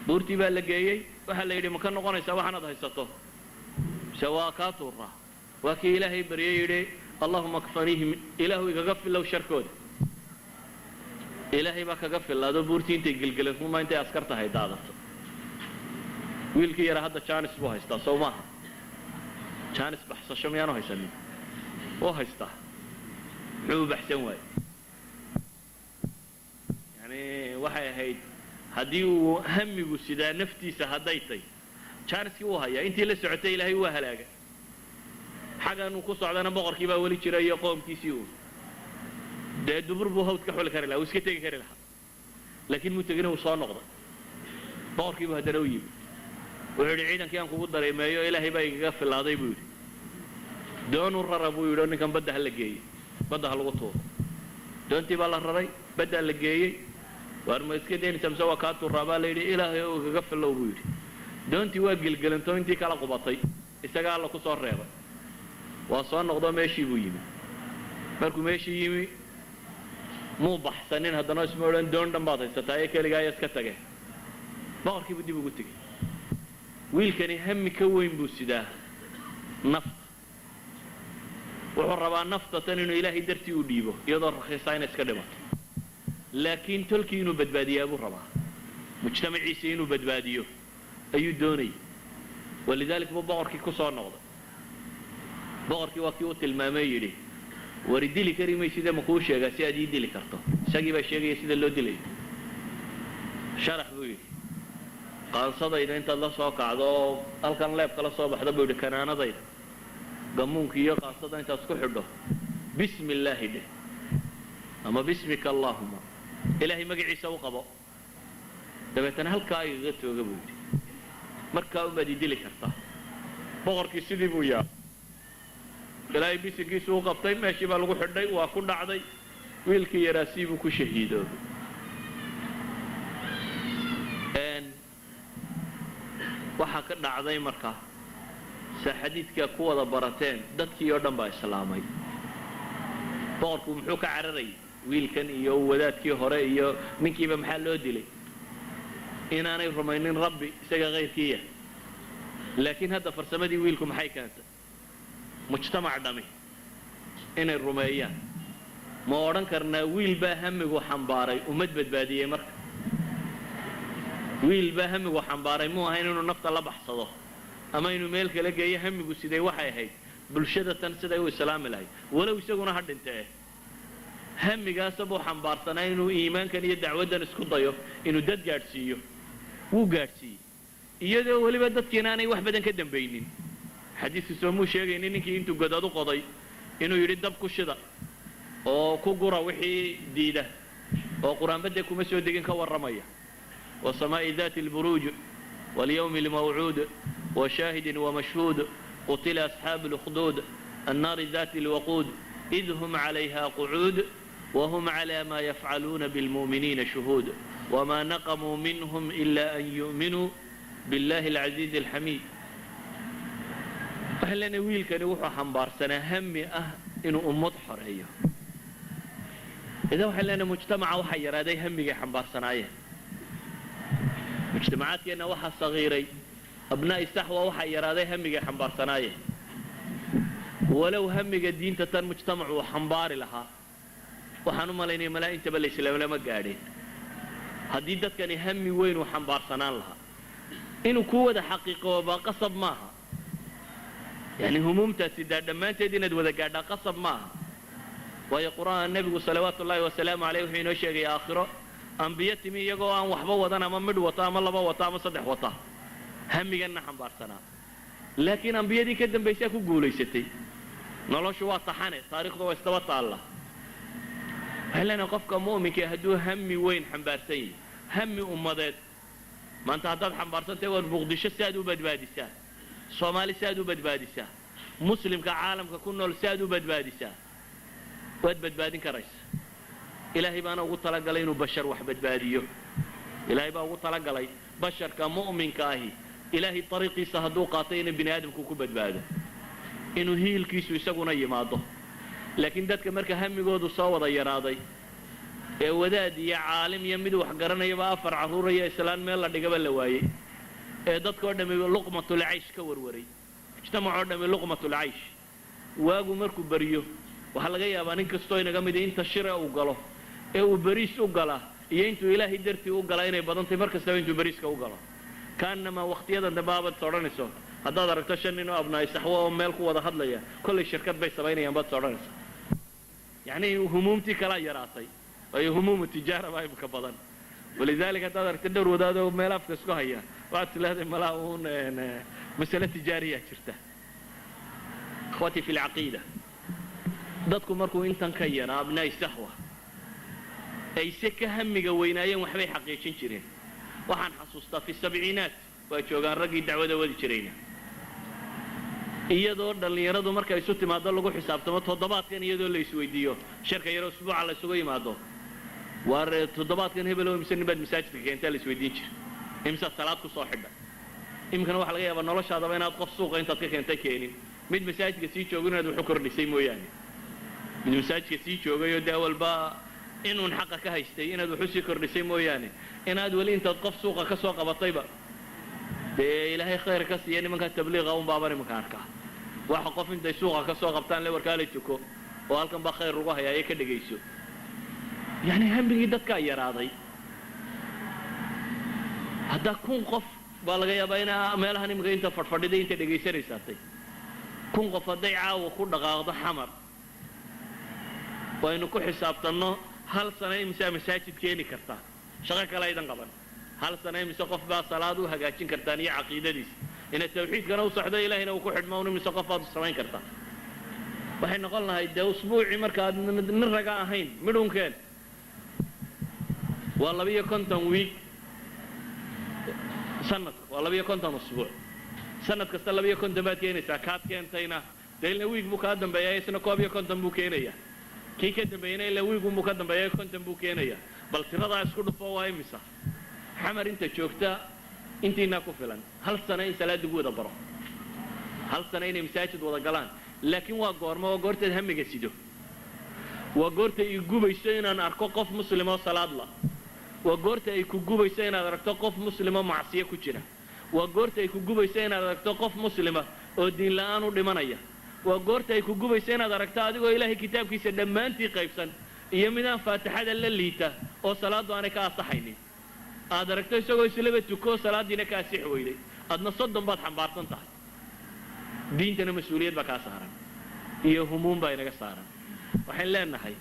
buurtii baa la geeyey waxaa la yidhi ma ka noqonaysaa waxaanaad haysato mise waa kaa tuuraa waa kii ilaahay baryey yidhi allahuma kfaniihim ilaahu igaga filow sharkooda ilaahay baa kaga filaado buurtii intay gelgelanuma intay askar tahay daadato wiilkii yaraa hadda jaanis buu haystaa sow maaha jaanis baxsasho miyaanu haysanin wuu haystaa muxuu u baxsan waaye yani waxay ahayd haddii uu hamigu sidaa naftiisa hadday tay jaaniskii wuu hayaa intii la socotay ilaahay waa halaaga xagganuu ku socdana boqorkii baa weli jira iyo qoomkiisii uu dee dubur buu hawd ka xuli kari lahaa uu iska tegi kari lahaa laakiin muu tegina uu soo noqday boqorkii buu haddana u yimi wuxuu yidhi ciidankii aan kugu dareemeeyo ilaahay baa igaga filaaday buu yidhi doonu rara buu yidhi oo ninkan badda ha la geeyey badda ha lagu tuuro doontii baa la raray baddaa la geeyey waar ma iska daynaysa mise waa kaa tuuraa baa la yidhi ilaahay oo igaga filow buu yidhi doontii waa gelgelantoo intii kala qubatay isagaa alla ku soo reebay waa soo noqdoo meeshii buu yimi markuu meeshii yimi muu baxsanin haddana isma odhan doon dhan baad haysataa ee keligaa ayaa iska tage boqorkiibuu dib ugu tegey wiilkani hami ka weyn buu sidaa nafta wuxuu rabaa nafta tan inuu ilaahay dartii u dhiibo iyadoo rakhiisaa inay iska dhimato laakiin tolkii inuu badbaadiyaa buu rabaa mujtamaciisa inuu badbaadiyo ayuu doonayay walidalik buu boqorkii ku soo noqday boqorkii waa kii u tilmaamay yidhi wari dili kari mayside ma kuu sheegaa si aad ii dili karto isagii baa sheegaya sida loo dilayo sharax buu yidhi qaansadayda intaad la soo kacdo oo halkan leebka la soo baxda buu yidhi kanaanadayda gamuunka iyo qaansada intaad isku xidho bismi illaahi dheh ama bismika allaahuma ilaahay magaciisa u qabo dabeetana halkaa igaga tooga buu yidhi markaa unbaad ii dili kartaa boqorkii sidii buu yaa ilaahay bisinkiisu u qabtay meeshii baa lagu xidhay waa ku dhacday wiilkii yaraa siibuu ku shahiidoobay waxaa ka dhacday markaa saa xadiidkaa ku wada barateen dadkii oo dhan baa islaamay boqorku muxuu ka cararayay wiilkan iyo wadaadkii hore iyo ninkiiba maxaa loo dilay inaanay rumaynin rabbi isaga kayrkiiya laakiin hadda farsamadii wiilku maxay keentay mujtamac dhami inay rumeeyaan ma odhan karnaa wiil baa hamigu xambaaray ummad badbaadiyey marka wiil baa hamigu xambaaray muu ahayn inuu nafta la baxsado ama inuu meel kala geeyo hamigu siday waxay ahayd bulshada tan siday u islaami lahayd walow isaguna ha dhintee hamigaasa buu xambaarsanaa inuu iimaankan iyo dacwaddan isku dayo inuu dad gaadhsiiyo wuu gaadhsiiyey iyadoo weliba dadkiina aanay wax badan ka dambaynin xadiisku soomuu sheegaynin ninkii intuu godad u qoday inuu yidhi dab ku shida oo ku gura wixii diida oo qur-aanbadee kuma soo degin ka warramaya wasamaa'i daati alburuuj walyawmi almawcuud washaahidin wamashhuud qutila asxaabu اlukduud annaari daati alwaquud id hum calayha qucuud وهم على ما يفعلون بالمؤمنين شهود وما نقموا منهم إلا أن يؤمنوا بالله العزيز الحميد. فهلنا ويل كان يوحى حنبار سنة همي إنه أمت حرية. إذا وحلنا مجتمع وحير هذا همي حنبار سنايه. مجتمعات كأنه وحى صغيري أبناء السحوة وحير هذا همي حنبار سنايه. ولو همي الدين تتن مجتمع وحنبار لها. وحنو ملايين ملايين تبلي سلام لما قاعدين. هديدت كان همي وين وحنبار سنان لها. إنه كوة حقيقة وبقصب معها. يعني هموم تسدد ما تدين وذا قاعد قصب معها. ويا قرآن النبي صلوات الله وسلامه عليه حين يشهد آخره أنبياء تمي يقول أن وحبا وطنا ما مد وطا ما لبا وطا ما صدح وطا هم جنة حنبار سنة. لكن أنبياء دي كدم بيساكو قولي ستي نلوش واطحانة تاريخ ذو استوى الله. هل أنا قفك مؤمن كهدو همي وين حنبار سي همي أمضات ما أنت هداد حنبار سنة والبغدش السادو بدبادسة صومالي سادو بدبادسة مسلم كعالم ككونه السادو بدبادسة واد بدبادين كرئيس. إلهي بانا أقول طلق لي إنه بشر وحبد باديه. إلهي بانا أقول طلق لي بشر كمؤمن كاهي. إلهي طريقي سهدو قاطين بني آدم كوكو بدباده. إنه هي الكيسو يساقون أي ماضو. لكن دادك مركا همي قودو صاوضا يراضي. وداد يا عالم يمدو حقرنا يبقى فرع عرورة يا إسلام ميلا دي قبل لواي. دادك ودامي لقمة العيش كوروري. اجتمعوا ودامي لقمة العيش. واقو مركو بريو. waxaa laga yaabaa nin kastoo inaga mid inta shir uu galo ee uu bariis u gala iyo intuu ilaahay dartii u gala inay badantay markasta intuu bariiska u galo kaanama waqtiyada dabaabad sooranayso haddaad aragto shan nin oo abnaay saxwo oo meel ku wada hadlaya kulli shirkad bay sameynayaan bad sooranayso yani humumti kala yaraatay ay humum tijaara bay ka badan ولذلك haddaad aragto dhowr wadaad oo meel afka isku haya waad leedahay malaaun mas'ala tijaariya jirta اخوتي في العقيده dadku markuu intan ka yaraa abnaay sahwa ay si ka hamiga weynaayeen waxbay xaqiijin jireen. waxaan xasuustaa fi sabciinaat waa joogaan raggii dacwada wadi jirayna iyadoo dhalinyaradu markay isu timaado lagu xisaabtamo toddobaadkan iyadoo la isweydiiyo shirka yaro usbuuca la isugu yimaado war toddobaadkan hebel oo imsan bad masaajidka keenta la isweydiin jiray imsa salaad ku soo xidha imkan waxa laga yaabaa noloshaada inaad qof suuqa intaad ka keentay keenin mid masaajidka sii joogo inaad wax kordhisay mooyaane mid masaajidka sii joogayo daawalba inuu xaq ka haystay inaad wax sii kordhisay mooyaane inaad wali intaad qof suuqa ka soo qabatayba ilaahay khayr ka siiyay nimanka tabliiqa oo baabari makaarka waxa qof intay suuqa ka soo qabtaan le warkaalay tuko oo halkan ba khayr ugu hayay ka dhageyso yani hambigi dadka yaraaday hadda kun qof baa laga yaabaa in meelahan imika inta fadhiday inta dhageysanaysaatay kun qof haday caawa ku dhaqaaqdo xamar وإنه كل حساب تنو هل سنة مساجد كيني كرتا شغل كلا يدن قبل هل سنة مسقف با صلاة وهجاتين كرتانية عقيدة ديس إن التوحيد كانوا صحدا إلهي لو كحد ما مسقف بعض السماين كرتا وحين قلنا هيدا أسبوع مركز نرجع هين مدون كان والله بيا كنت ويك سنة والله بيا كنت أسبوع سنة كستلا بيا كنت باتيني ساكات كان تينا دلنا ويك مقدم بيا سنة كوابيا كنت بوكينيا كي كده بيني لو يقوم مقدم بيا كنت بوكينيا بل ترى اسكت فواي مسا حمر انت شوفتا انت ناكو فلان هل سنه سلاد جوده برا هل سنه مساجد ولا قلان لكن waa goorma waa goorteed hamiga sido waa goorta ay gubayso inaan arko qof muslimo salaad la waa goorta ay ku gubayso inaad aragto qof muslimo macsiyo ku jira waa goorta ay ku gubayso inaad aragto qof muslima oo diin la'aan u dhimanaya waa goorta ay ku gubayso inaad aragto adigoo ilaahay kitaabkiisa dhamaantii qaybsan iyo midaan faatixada la liita oo salaadu aanay ka asaxaynin aad aragto isagoo islaba tuko salaadiina ka asix weyday adna soddon baad xambaarsan tahay diintana mas'uuliyad baa ka saaran iyo humuum baa inaga saaran waxaan leenahay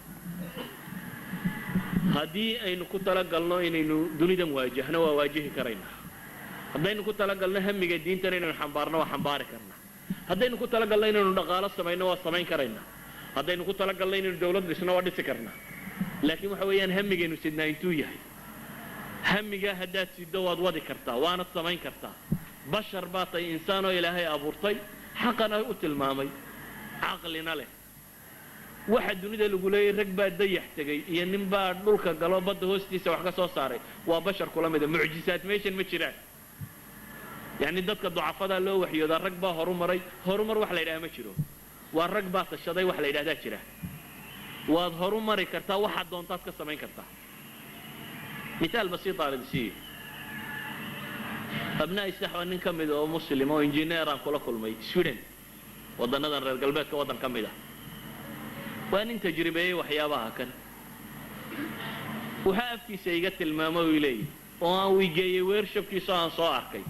haddii aynu ku talagalno inaynu dunidan waajahno waa waajihi karaynaa haddaynu ku talagalno hamiga diintana inaynu xambaarno waa xambaari karnaa haddaynu ku talagalno inaynu dhaqaalo samayno waa samayn karaynaa haddaynu ku talagalno inaynu dawlad dhisno waa dhisi karnaa laakiin waxa weeyaan hamigaynu sidnaa intuu yahay hamiga haddaad siddo waad wadi kartaa waanad samayn kartaa bashar baa tay insaan oo ilaahay abuurtay حقنا قلت المامي عقلنا له waxa dunida lagu leeyahay rag baa dayax tagay iyo nin baa dhulka galo badda hoostiisa wax ka soo saaray waa bashar kula mid ah mucjisaad meeshan ma jiraan yani dadka ducafada loo waxyooda rag baa horumar wax la yiraahdo ma jiro waa rag baa tashaday wax la yiraahdaa jira waad horumari kartaa waxa doontaad ka samayn kartaa مثال بسيط على الشيء أبناء السحوة إن كمدة أو مسلم أو إنجنير عن كل مي سويدن وضن نظر القلبات كوضن كمدة وأن تجربة وحيابها كان وحاف في سيجت الماما إليه ويجي ورشب في صاع كي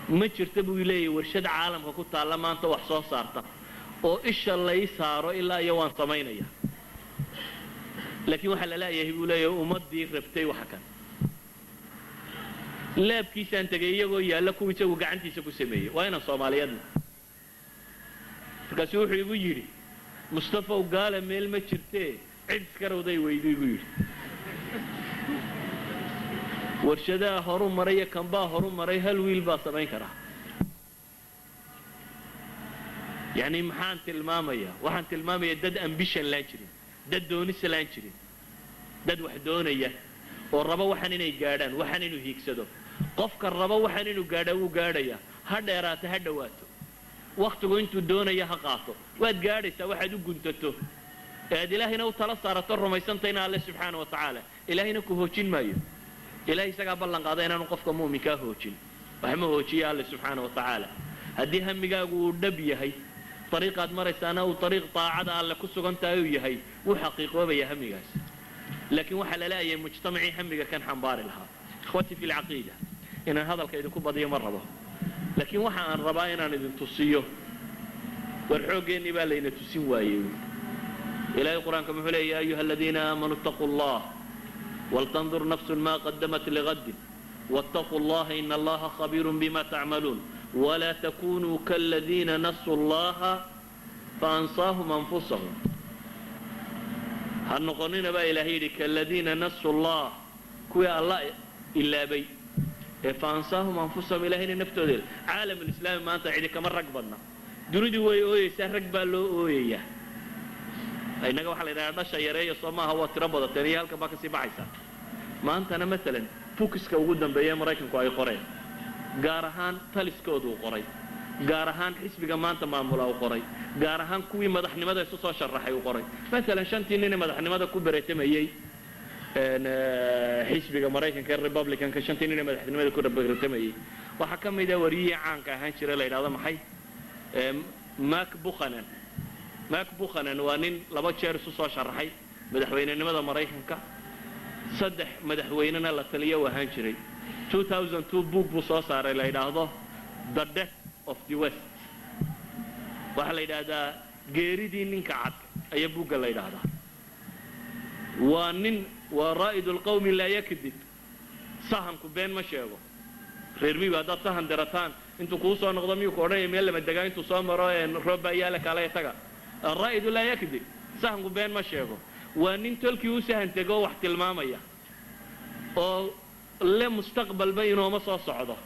ما ترتبوا إليه ورشد عالم كنت على ما أنت وحصو صارته وإيش الله يسار إلا يوان صمينيا لكن waxa la leeyahay uu leeyahay umadii rabtay waxa kan laabkiisa aan tagay iyagoo yaala ku isagu gacantiisa ku sameeyay waa inaan Soomaaliyeedna markaas wuxuu igu yiri Mustafa oo gaala meel ma jirtee cid iskarowday weydii igu yiri warshadaha horumaray kan baa horumaray hal wiil baa sameyn kara yani maxaan tilmaamaya dad ambition la jirin dad doonis laan jirin dad wax doonaya oo raba waxan inay gaadhaan waxan inuu hiigsado qofka raba waxan inuu gaadho uu gaadhaya ha dheeraata ha dhawaato waqtigu intuu doonaya ha qaato waad gaadhaysaa waxaad u guntato aad ilaahina u tala saarato rumaysantayna alle subxaanahu wa ta'ala ilaahina ku hoojin maayo ilaahay isaga ballan qaaday inaanu qofka muuminka hoojin waxma hoojiya alle subxaanahu wa ta'ala haddii hamigaagu uu dhab yahay طريقة مرسانا وطريق طاعة على كسوغنتا يهي وحقيقة بيا هميغاس لكن وحل لا يا مجتمعي هميغا كان حنبار لها اخوتي في العقيدة ان هذا الكيد كوبا دي مرة لكن وحا ان رباينا ندين تصيو والحوق اني بالي نتسين وايو الى القرآن كما يقول يا ايها الذين امنوا اتقوا الله ولتنظر نفس ما قدمت لغد واتقوا الله ان الله خبير بما تعملون ولا تكونوا كالذين نسوا الله فأنصاهم أنفسهم هنقولنا بقى إلهي كالذين نسوا الله كوي الله إلا بي فأنصاهم أنفسهم إلهي نفتودل عالم الإسلام ما أنت عيدك مرة قبلنا دوني وي سهرك بالو وي أي نجوا حلا إذا نشا يري صما هو تربض التاني هالك باك سبعيسا ما أنت أنا مثلا فوكس كوجودا بيام رايكن كواي قرين gaar ahaan taliskoodu qoray gaar ahaan xisbiga maanta maamula uu qoray gaar ahaan kuwii madaxnimada isu soo sharaxay uu qoray mesela shantii nin madaxnimada ku bareetamayay xisbiga Mareykanka Republicanka shantii nin madaxnimada ku bareetamayay waxa kamid ah wariyay caanka ahaan jiray la yiraahdo maxay Mark Buchanan waa nin laba jeer isu soo sharaxay madaxweynenimada Mareykanka saddex madaxweynena la taliyo wahaan jiray 2002 book buu soo saaray la yiraahdo The Death of the West waxa la yiraahdaa geeridii ninka cad ayaa buugga la yiraahdaa waa nin waa raa'idul qawmi la yakdib sahanku been ma sheego reer miyiga dad sahan darataan intuu ku soo noqdo miyuu koodhay meel lama degaan intuu soo maro roob ayaa la kala taga raa'idul la yakdib sahanku been ma sheego waa nin tolkii u sahan tago wax tilmaamaya oo le mustaqbal bayno ma soo socdo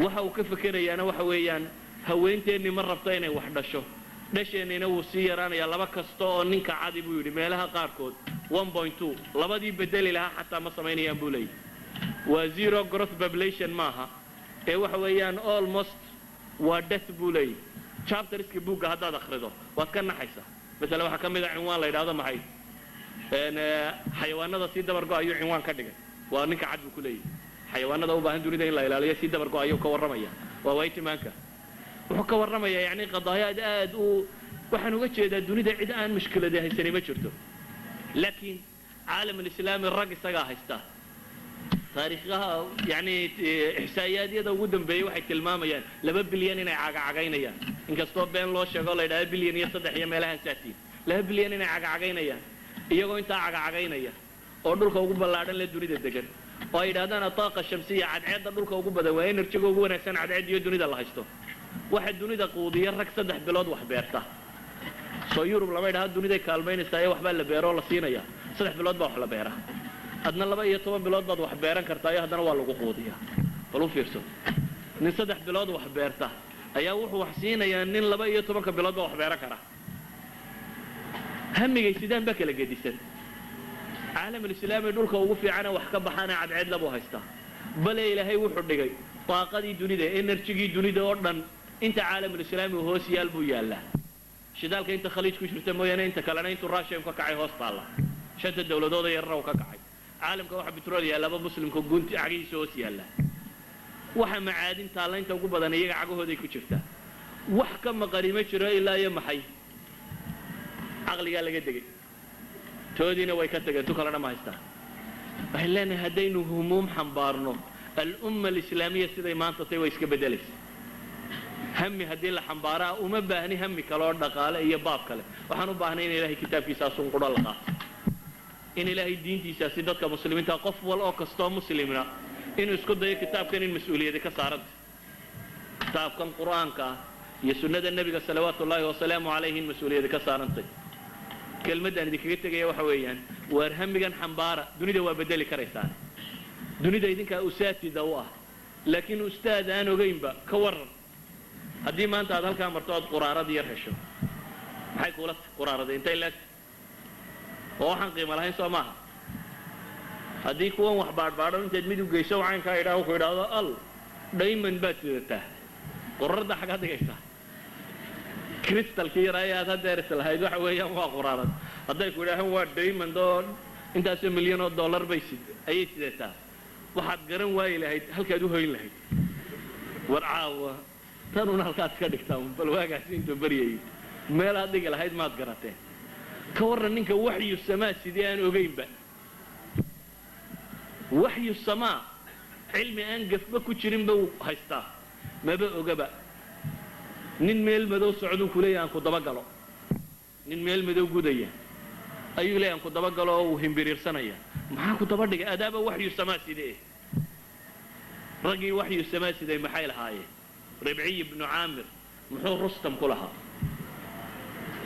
waxa uu ka fikirayaana waxa weeyaan haweenteeni ma rabto inay wax dhasho dhasheenina uu si yaraanaya laba kasto oo ninka cadi buu yiri meelaha qaar kood 1.2 labadii bedeli laha xataa ma sameynayaan buu leeyahay waa zero growth population maaha ee waxa weeyaan almost waa death buu leeyahay chapterska buugga haddaad akhrido waad ka naxaysaa mesela waxa kamid ah cinwaan la yiraahdo maxay xayawaanada si dabar go ayuu cinwaan ka dhigay waa ninka cad buu ku leeyahay xayawaanada u baahan dunida in la ilaaliyo si dabar go ayuu ka warramaya waa waytimaanka wuxuu ka warramaya yani qadaayad aad u waxaan uga jeedaa dunida cid aan mushkilad haysan ma jirto laakiin caalam islaami rag isaga haysta taariikhaha yani ihsaayadiyada ugu dambeeyay waxay tilmaamayaan 2 bilyan inay cagacageynayaan inkastoo been loo sheego la yiraahdo bilyan iyo 3 iyo meelaha saatiin 2 bilyan inay cagacageynayaan iyagoo inta cagacageynaya oo dhulka ugu ballaaran la dunida degan oo ay yiraahdaan taaqa shamsiya cadceedda dhulka ugu badan waa enerjiga ugu wanaagsan cadceed iyo dunida la haysto waxa dunida quudiya rag 3 bilood wax beerta soo Yurub lama yiraahdo dunida kaalmeynaysa ay waxba la beero la siinaya 3 bilood baa wax la beeraa adna 12 bilood baad wax beeran kartaa haddana waa lagu quudiyaa walu fiirso nin 3 bilood wax beerta ayaa wuxuu wax siinayaa nin 12 bilood baa wax beeran kara همي سيدان بك لقديسن عالم الإسلامي دولك وقفي عنا وحكب حنا عد لبو هيستا بل إلهي وحد لقي طاقة دي دنيا إنرجي دنيا أردن أنت عالم الإسلامي وهو سيال بو يالله شدالك أنت خليج كشرت مويانا أنت كلنا أنت راشة وكعي هوست الله شد الدولة دودا يرى وكعي عالم كواحد بترول يالله بمسلم كجنت عقيد سوس يالله وح معادن تالله أنت وقول بدنا يجا عقوه ذي كشرته وحكم مقارمة شراء إلا يوم حي عقلي قال لك دقي تودينا ويكتك تكلنا ما يستاه بهلنا هدينه هموم حنبارنه الأمة الإسلامية سيدي ما تطيع ويسك بدلس همي هدين لحنبارا وما باهني همي كلور دقالة هي باب كله وحنو باهنين إلهي كتاب في ساسون قرآن الله إن إلهي الدين في ساسدات كمسلمين تقف والأوكستو مسلمين إنه يسكت ده كتاب كان المسؤولية ده كسارد كتاب كان قرآن كا يسنة النبي صلوات الله وسلامه عليه المسؤولية ده كسارد كلمة أنا ذكرت جاي وحويان وارهم جن حنبارة دنيا ده وبدل كريسان دنيا ده يدين كأساتي دواه لكن أستاذ أنا وجايين بقى كور هدي ما أنت هذا الكلام مرتبط قرارة دي يرهشوا هاي قولت قرارة دي أنت لك هو حنقي ملاهين سماها هدي كون وحبار بارد أنت تميدو جيسوا عين كايدا وكايدا الله دايما باتته قرار ده حاجات جيسا كريستال كيرا يا تدرس الهاي ده حويا ما قرارات هذا يقول هو دايما دول انت $1 مليون بيسد اي سيتا واحد قرن وايل هي هل كادو هين لهي ورعاوه تنون halkaad ka dhigtaan bal waagaas inta bariyay meel adiga lahayd maad garateen ka waran ninka wahyi samaa sidii aan ogeynba wahyi samaa cilmi aan gafba ku jirin buu haystaa maba ogaba nin meel madow socdo kuleeyaan ku daba galo nin meel madow gudaya ayuu leeyaan ku daba galo oo himbiriirsanaya maxaa ku daba dhigay adaaba wahyi samaa sidii ragi wahyi samaa sidii maxay lahaayeen ربعي بن عامر محور رستم كلها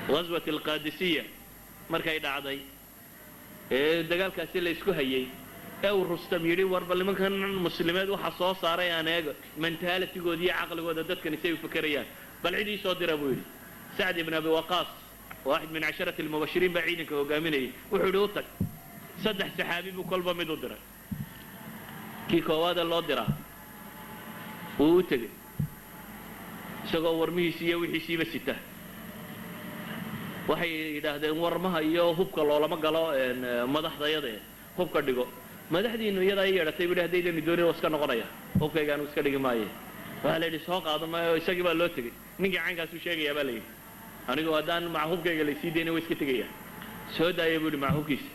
غزوة القادسية مركا دعدي دقال كاسي لا اسكو هيي او رستم يري وربا لمن كان مسلمات waxa soo saaray anaga mentalitygoodi aqligooda dadkan isay fikirayaan bal cidi soo dirabuu Sa'd ibn Abi Waqqas واحد من 10 المبشرين بعينك وقامني وحدوتك صدح سحابي بكلبه ميدو دره كي كواد الله دره وتجي isagoo warmihiisa iyo wixiisiiba sita waxay yidhaahdeen warmaha iyo hubka loolama galo madaxdayada hubka dhigo madaxdiinu iyada ay yeeratay bidhahdaydan doonay oo iska noqonaya hubkaygaan iska dhigi maaye waxa la yidhi soo qaado maayo isagii baa loo tegay ninkii caynkaas u sheegaya baa la yidhi anigu haddaan maca hubkayga la sii deynay way iska tegayaan soo daayay buu yidhi maca hubkiisa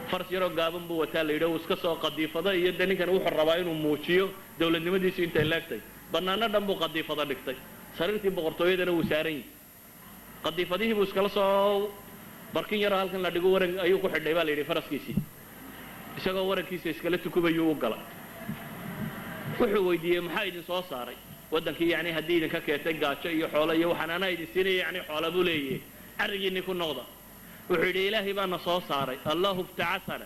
fars yaroo gaaban buu wataa la yidhi uu iska soo qadiifada iyo de ninkan wuxuu rabaa inuu muujiyo dowladnimadiisu intay laagtay banaana dhan buu qadiifada dhigtay sariirtii boqortooyadana wuu saaran yahay qadiifadihii buu iskala soo barkin yaro halkan la dhigo waran ayuu ku xidhay baa la yidhi faraskiisii isagoo warankiisa iskala tukubayuu u gala wuxuu weydiiyey maxaa idin soo saaray waddankii yacni haddii idinka keentay gaajo iyo xoolo iyo waxaan anaa idin siinaya yacni xoola buu leeyahay carrigiinni ku noqda wuxuu yidhi ilaahay baana soo saaray allahu ibtacasana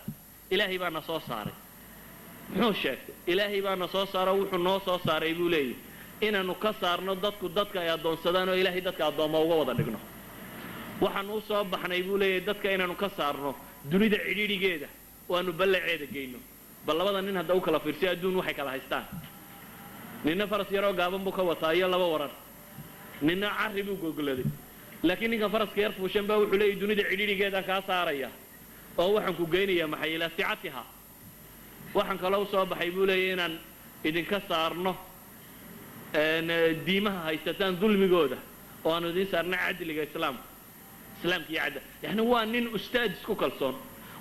ilaahay baana soo saaray muxuu sheegtay ilaahay baana soo saaro wuxuu noo soo saaray buu leeyahay inaanu ka saarno dadka ay adoonsadaan oo ilaahay dadka adooma uga wada dhigno waxaan u soo baxnay buu leeyahay dadka inaanu ka saarno dunida cidhiidhigeeda oo aanu ballaceeda geyno bal labada nin hadda u kala fiirsay adduun waxay kala haystaan ninna faras yaroo gaaban buu ka wataa iyo laba waran ninna carri buu gogoladay laakiin ninka faraska yar fuushan baa wuxuu leeyahay dunida cidhiidhigeeda kaa saaraya oo waxaan ku geynayaa maxay ilaa sicatiha waxaan kala soo baxay buu leeyahay inaan idinka saarno diimaha haysataan dulmigooda oo aanu idin saarno cadliga islaamka iyo cadda yani waa nin ustaad isku kalsoon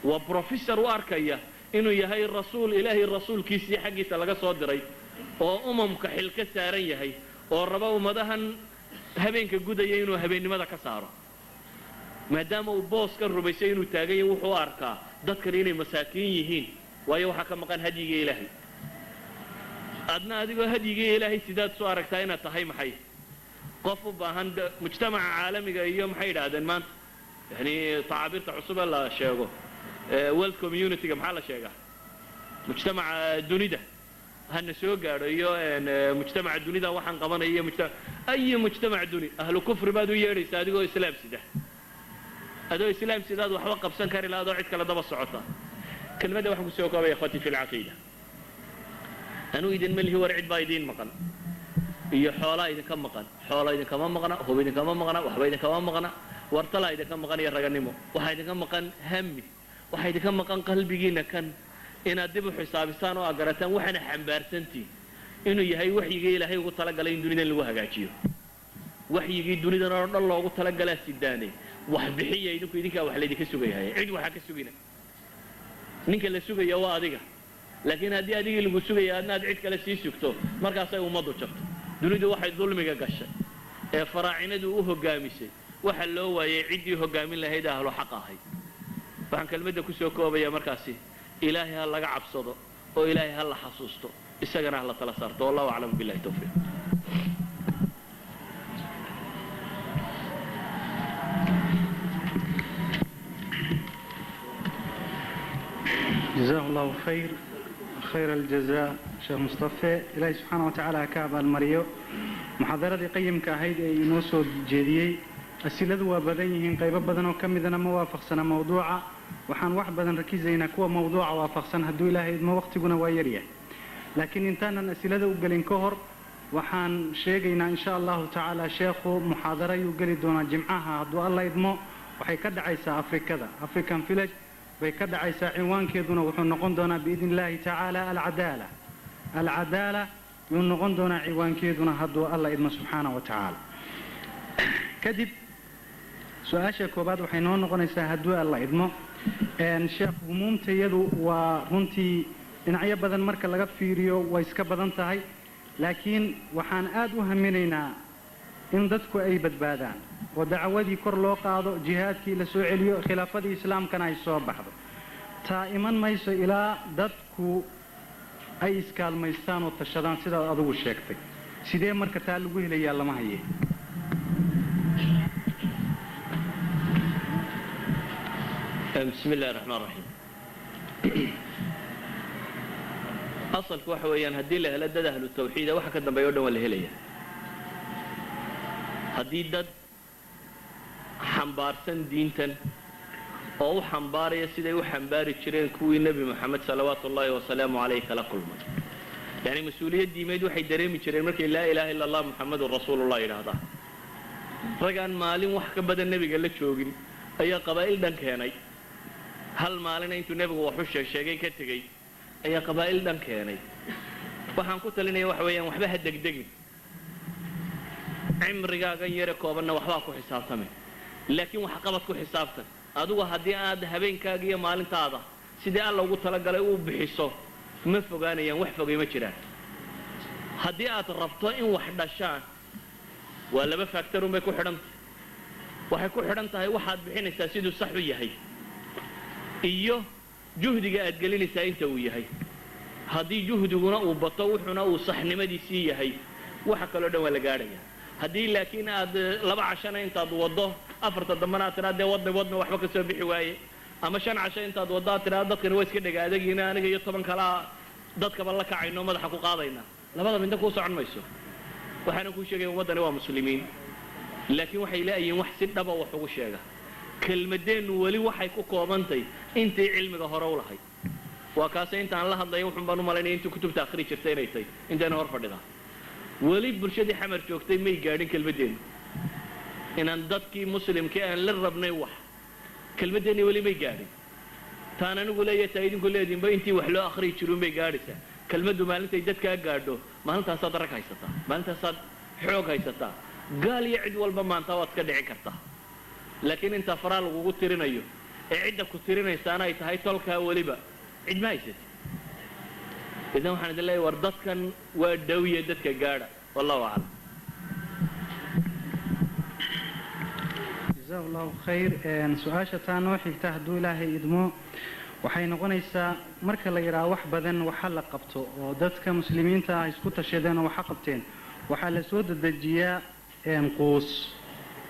waa professor u arkaya inuu yahay rasuul ilaahay rasuulkiisii xaqiisa laga soo diray oo umamka xil ka saaran yahay oo raba ummadahan habeenka gudaya inuu habeennimada ka saaro maadaama uu boos ka rumaysay inuu taagay wuxuu arkaa dadkan inay masaakiin yihiin waayo waxa ka maqan hadiga ilaahay adna adigoo hadiga ilaahay sidaad soo aragtaa inaad tahay maxay qof u baahan mujtamaca caalamiga iyo maxay yidhaahdeen maanta yani tacaabirta cusub la sheego world community-ga maxaa la sheegaa mujtamaca dunida hana soo gaadho iyo mujtamaca dunida waxaan qabanaya ay mujtamac duni ahlu kufri baad u yeedhaysaa adigoo islaam sida adoo islaam sidaad waxba qabsan kari lahayd oo cid kale daba socota kelmadda waxaan ku soo koobaya ikhwati fi alcaqiida anuu idin malihi war cid baa idiin maqan iyo xoolaa idinka maqan xoola idinkama maqna hub idinkama maqna waxba idinkama maqna wartalaa idinka maqan iyo raganimo waxaa idinka maqan hami waxaa idinka maqan qalbigiina kan inaad dib u xisaabisaan oo aad garataan waxaana xambaarsantiin inuu yahay waxyigii ilaahay ugu talagalay in dunidan lagu hagaajiyo waxyigii dunidan oo dhan loogu talagalaa sidaanay wax bixiya idinkaa wax laydinka sugayahay cid waxaa ka sugina ninka la sugaya waa adiga laakiin haddii adigii lagu sugaya adna aad cid kale sii sugto markaasay ummaddu jabto dunidu waxay dulmiga gashay ee faraacinadu u hoggaamisay waxa loo waayay ciddii hoggaamin lahayd ahlu xaq ahayd waxaan kelmadda ku soo koobaya markaasi ilaahay ha laga cabsado oo ilaahay ha la xasuusto isagana ha la tala saarto wallahu aclam billahi tawfiiq جزاه الله خير الجزاء شيخ مصطفى إلهي سبحانه وتعالى كعب المريو محاضرة قيمك هيد ينوسو جديي أسئلة وبدنيهن قيب بدن وكم إذا موافق سنة موضوعة وحان واحد بدن ركيزينا كوا موضوع وافق سنة هدو إلهي ما وقت قنا ويريه لكن انتانا أسئلة وقلين كهر وحان شيقينا إن شاء الله تعالى شيخو محاضرة يقلي دونا جمعها هدو الله يدمو وحي كد عيسى أفريكان فيلج bay ka dhacaysaa ciwaankeeduna wuxuu noqon doonaa biidn illaahi tacaala alcadaala yuu noqon doonaa ciwaankeeduna hadduu alla idmo subxaana wa tacaala kadib su-aasha koobaad waxay noo noqonaysaa hadduu alla idmo sheekh humuumtayadu waa runtii dhinacyo badan marka laga fiiriyo way iska badan tahay laakiin waxaan aad u haminaynaa in dadku ay badbaadaan oo dacwadii kor loo qaado jihaadkii la soo celiyo khilaafadii islaamkana ay soo baxdo taa iman mayso ilaa dadku ay iskaalmaystaan oo tashadaan sidaad adigu sheegtay sidee marka taa lagu helayaa lama haye بسم الله الرحمن الرحيم أصلك waxa weeyaan hadii la helo dad ahlu tawxiid waxa ka dambeeyo dhan wala helaya hadii dad xambaarsan diintan oo u xambaaraya siday u xambaari jireen kuwii nabi maxamed salawaatu ullaahi wa salaamu alayhi kala kulmay yani mas'uuliyad diimeed waxay dareemi jireen markay laa ilaaha illa allah muhammadur rasuulullah yiraahdaa ragaan maalin wax ka badan nabiga la joogin ayaa qabaa'il dhan keenay hal maalin intuu nabigu wax u sheegay ka tagay ayaa qabaa'il dhan keenay waxaan ku talinayaa wax weeyaan waxba ha degdegin cimrigaaga yare koobanna waxba ku xisaabtamay laakiin wax qabad ku xisaabtan adigu haddii aad habeenkaaga iyo maalintaada sidii alla ugu talagalay u bixiso ma fogaanayaan wax fogay ma jiraan haddii aad rabto in wax dhashaan waa laba factor bay ku xidhan waxay ku xidhan tahay waxaad bixinaysaa siduu sax u yahay iyo juhdiga aad gelinaysaa inta uu yahay haddii juhdiguna uu bato wuxuuna uu saxnimadiisii yahay waxa kaloo dhan waa la gaadhayaa haddii laakiin aad laba cashana intaad waddo afarta dambana aad tiraadee wadna waxba ka soo bixi waaye ama shan casho intaad waddo aad tiraada dadkani waa iska dhega adagiina aniga iyo 10 kalaa dadkaba la kacayno madaxa ku qaadayna labada midna kuu socon mayso waxaana kuu sheegay ummaddani waa muslimiin laakiin waxay leeyihiin wax si dhaba wax ugu sheega kelmadeennu weli waxay ku koobantay intay cilmiga hore u lahayd waa kaasay intaan la hadlayo wuxuun baan u malaynaya intuu kutubta akhri jirtay inay tahay intayna hor fadhidaa weli bulshadii xamar joogtay may gaadhin kelmadeennu inaan dadkii muslimkii aan la rabnay wax kelmadeenni weli may gaadhin taan anigu leeyahay taa idinku leediinba intii wax loo akhriyi jiruun bay gaadhaysaa kelmaddu maalintay dadkaa gaadho maalintaasaad rag haysataa maalintaasaad xoog haysataa gaal iyo cid walba maanta waad ka dhici kartaa laakiin inta faraa lagugu tirinayo ee cidda ku tirinaysaana ay tahay tolkaa weliba cid ma haysatid idan waxaan idin leeyahay war dadkan waa dhawiye dadka gaadha wallahu aclam جزاه الله خير سؤاشة تانو حيكتا هدو إلهي إدمو waxay noqonaysaa marka la yiraahdo wax badan waxa la qabto oo dadka muslimiinta ay isku tashadeen oo waxa qabteen waxa la soo dedejiyaa qoos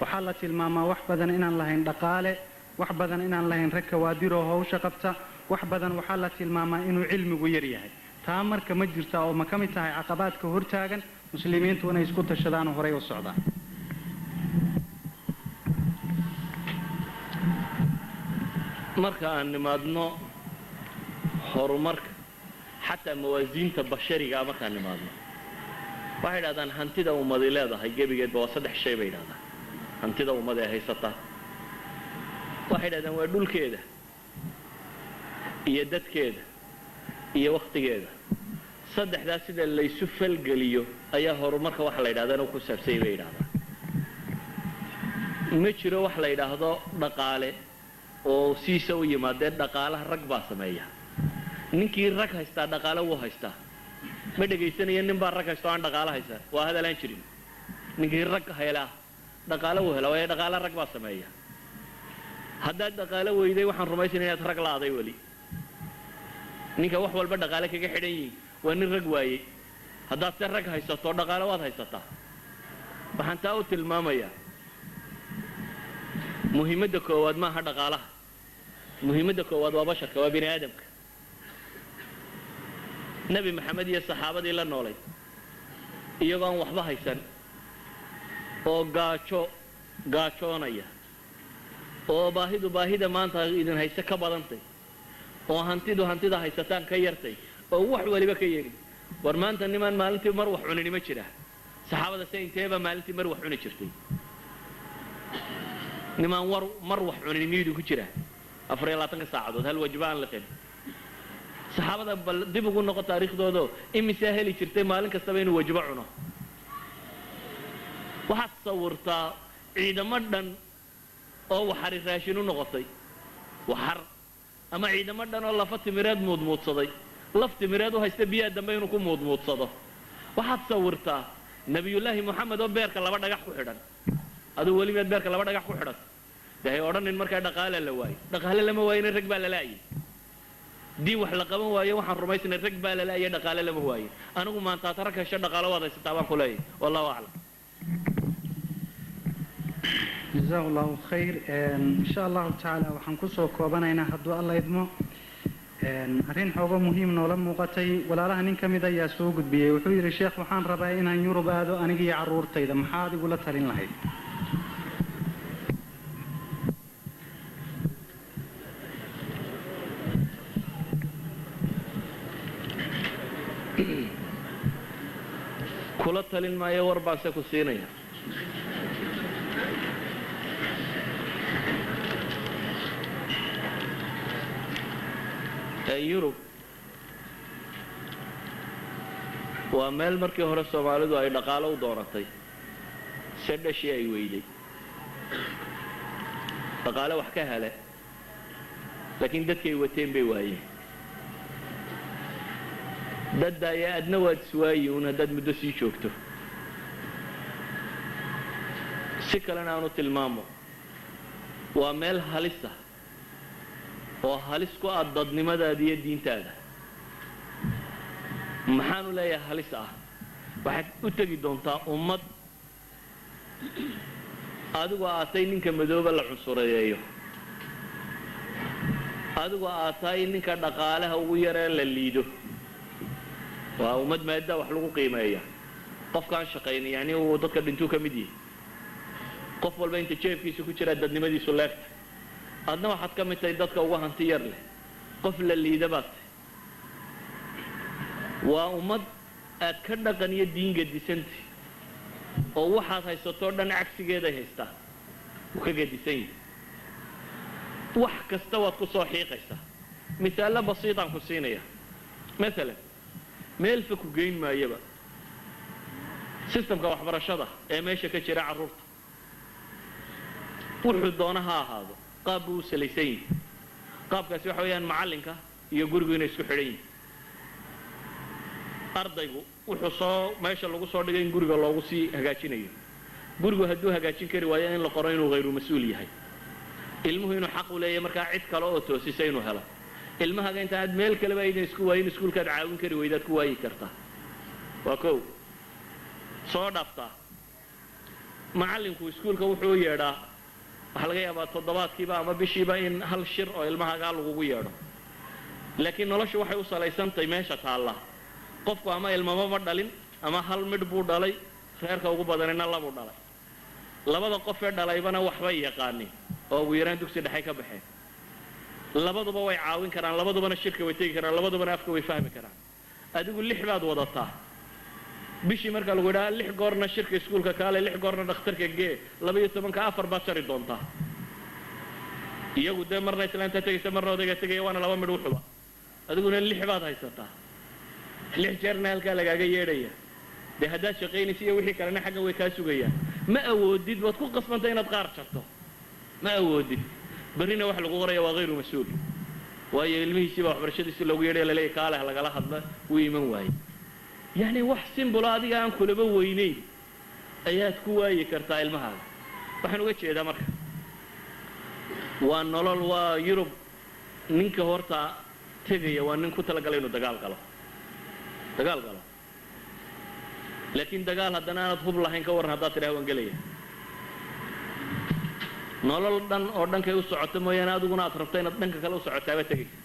waxa la tilmaamaa wax badan inaan lahayn dhaqaale wax badan inaan lahayn rag kawaadiro hawsha qabta wax badan waxa la tilmaamaa inuu cilmigu yar yahay taa marka ma jirta oo ma kamid tahay caqabaadka hortaagan muslimiintu inay isku tashadaan oo horay u socdaan marka aan nimaadno horumarka xataa mawaasiinta bashariga markaan nimaadno waxay yidhahdaan hantida ummadi leedahay gebigeedba waa 3 shay bay yidhahdaan hantida ummad ee haysata waxay yidhahdaan waa dhulkeeda iyo dadkeeda iyo waqtigeeda saddexdaas sida la isu falgeliyo ayaa horumarka wax la yidhahdaan oo ku saabsan bay yidhahdaan ma jiro wax la yidhaahdo dhaqaale oo siisa u yimaadeen dhaqaalaha rag baa sameeya ninkii rag haystaa dhaqaale wuu haystaa ma dhagaysanaya nin baa rag haysto aan dhaqaale haysan waa hadalaan jirin ninkii rag helaa dhaqaale wuu helaa waayo dhaqaale rag baa sameeya haddaad dhaqaale weyday waxaan rumaysanayaa inaad rag la'aaday weli ninka wax walba dhaqaale kaga xidhan yihiin waa nin rag waayey haddaad se rag haysato dhaqaale waad haysataa waxaan taa u tilmaamayaa muhiimadda koowaad maaha dhaqaalaha muhiimadda koowaad waa basharka waa bini aadamka nebi maxamed iyo saxaabadii la noolay iyagoo aan waxba haysan oo gaajoonaya oo baahida maanta idin hayse ka badantay oo hantida haysataan ka yartay oo wax waliba ka yari war maanta niman maalintii mar wax cunini ma jira saxaabada say inteeba maalintii mar wax cuni jirtay niman mar wax cunini miyuu ku jira 24 saacadood hal wajba aan la qeyn saxaabada bal dib ugu noqo taariikhdooda imisa heli jirtay maalin kasta inuu wajba cuno waxaad sawirtaa ciidamo dhan oo waxari raashin u noqotay waxar ama ciidamo dhan oo lafa timireed muudmuudsaday laf timireed u haysta biyo dambe inuu ku muudmuudsado waxaad sawirtaa nabiyullaahi maxamed oo beerka laba dhagax ku xidhan aduu weligeed beerka laba dhagax ku xidhan dahay odhanin markaa dhaqaale la waayo dhaqaale lama waayina rag baa la laayay dii wax la qaban waayo waxaan rumaysnay rag baa la laayay dhaqaale lama waayo anigu maanta taraka hesho dhaqaale waad haysataa baan ku leeyahay wallahu a'lam جزاه الله خير إن شاء الله تعالى وحنكون سو كوبانينا هدو الله يدمو arrin xoogo muhiim noola muuqatay walaalaha nin ka mid ah ayaa soo gudbiyay wuxuu yidhi sheekh waxaan rabaa inaan Yurub aado aniga iyo carruurtayda maxaad igula talin lahayd kula talin maayo war baan se ku siinaya Yurub waa meel markii hore Soomaalidu ay dhaqaale u dooratay saddeshi ay weyday dhaqaale wax ka hele laakiin dadkay wateen bay waayeen dadda ay adna waad suwaayuun haddaad muddo sii joogto si kalena aanu tilmaamo waa meel halisa oo halis ku ah dadnimadaada iyo diintaada maxaanu leeyahay halis ah waxaad u tegi doontaa ummad adigoo aatay ninka madooba la cunsureeyo adigoo aatay ninka dhaqaalaha ugu yareen la liido waa ummad maada wax lagu qiimeeyo qofkaan shaqayn yani uu dadka dhintuu ka mid yahay qof walba inta jeefkiisa ku jira dadnimadiisu leegta adna waxaad ka mid tahay dadka ugu hanti yar leh qof la liida baad waa ummad aad ka dhaqan iyo diin gadisantay oo waxaad haysato dhan cagsigeeda haystaa uu ka gadisan yahay wax kasta waad ku soo xiiqaysaa misaalo basiitaan ku siinaya maalan meel fa ku geyn maayaba systemka waxbarashada ee meesha ka jira carruurta wuxuu doona ha ahaado qaab buu u salaysan yahay qaabkaasi waxa weeyaan macallinka iyo gurigu inay isku xidhan yihiin ardaygu wuxuu soo meesha lagu soo dhigay in guriga loogu sii hagaajinayo gurigu hadduu hagaajin kari waayo in la qoro inuu hayru mas-uul yahay ilmuhu inuu xaq u leeyahay markaa cid kale oo toosisa inuu helo ilmahaga intaad meel kaleba aydan isku waayin iskuulkaad caawin kari weydaad ku waayi kartaa waa kow soo dhaaftaa macallinku iskuulka wuxuu yeedhaa waxaa laga yaabaa toddobaadkiiba ama bishiiba in hal shir oo ilmahagaa lagugu yeedho laakiin noloshu waxay u salaysantahay meesha taalla qofku ama ilmama ma dhalin ama hal midh buu dhalay reerka ugu badanina labuu dhalay labada qof ee dhalaybana waxbay yaqaaniin oo ugu yaraan dugsi dhexe ka baxeen labaduba way caawin karaan labadubana shirka way tegi karaan labadubana afka way fahmi karaan adigu 6 baad wadataa bishii marka lagu yiraahdo 6 goorna shirka iskuulka kaale 6 goorna dhakhtarka gee 12 4 baad jari doontaa iyagu de marna islaanta tagaysa marna odayga tagay waana laba midh wuxuba adiguna 6 baad haysataa 6 jeerna halka lagaaga yeedhaya de hadaa shaqeynaysa iyo wixii kalena xagga way ka sugayaan ma awoodid waad ku qasbantay inaad qaar jarto ma awoodid barina wax lagu qoraya waa غير مسؤول waayo ilmihiisa waxbarashadiisa loogu yeedhay la leeyahay kaale lagala hadla wuu iman waayay يعني wax simple adiga aan kulaba weyneyn ayaad ku waayi kartaa ilmahaaga waxaan uga jeedaa marka waa nolol waa Yurub ninka horta tagaya waa nin ku talagalay inuu dagaal galo laakiin dagaal haddana aad hub lahayn ka waran haddaad tidhaah waan gelaya nolol dhan oo dhankay u socoto mooyaane adiguna aad rabto inaad dhanka kale u socotaaba tegaysa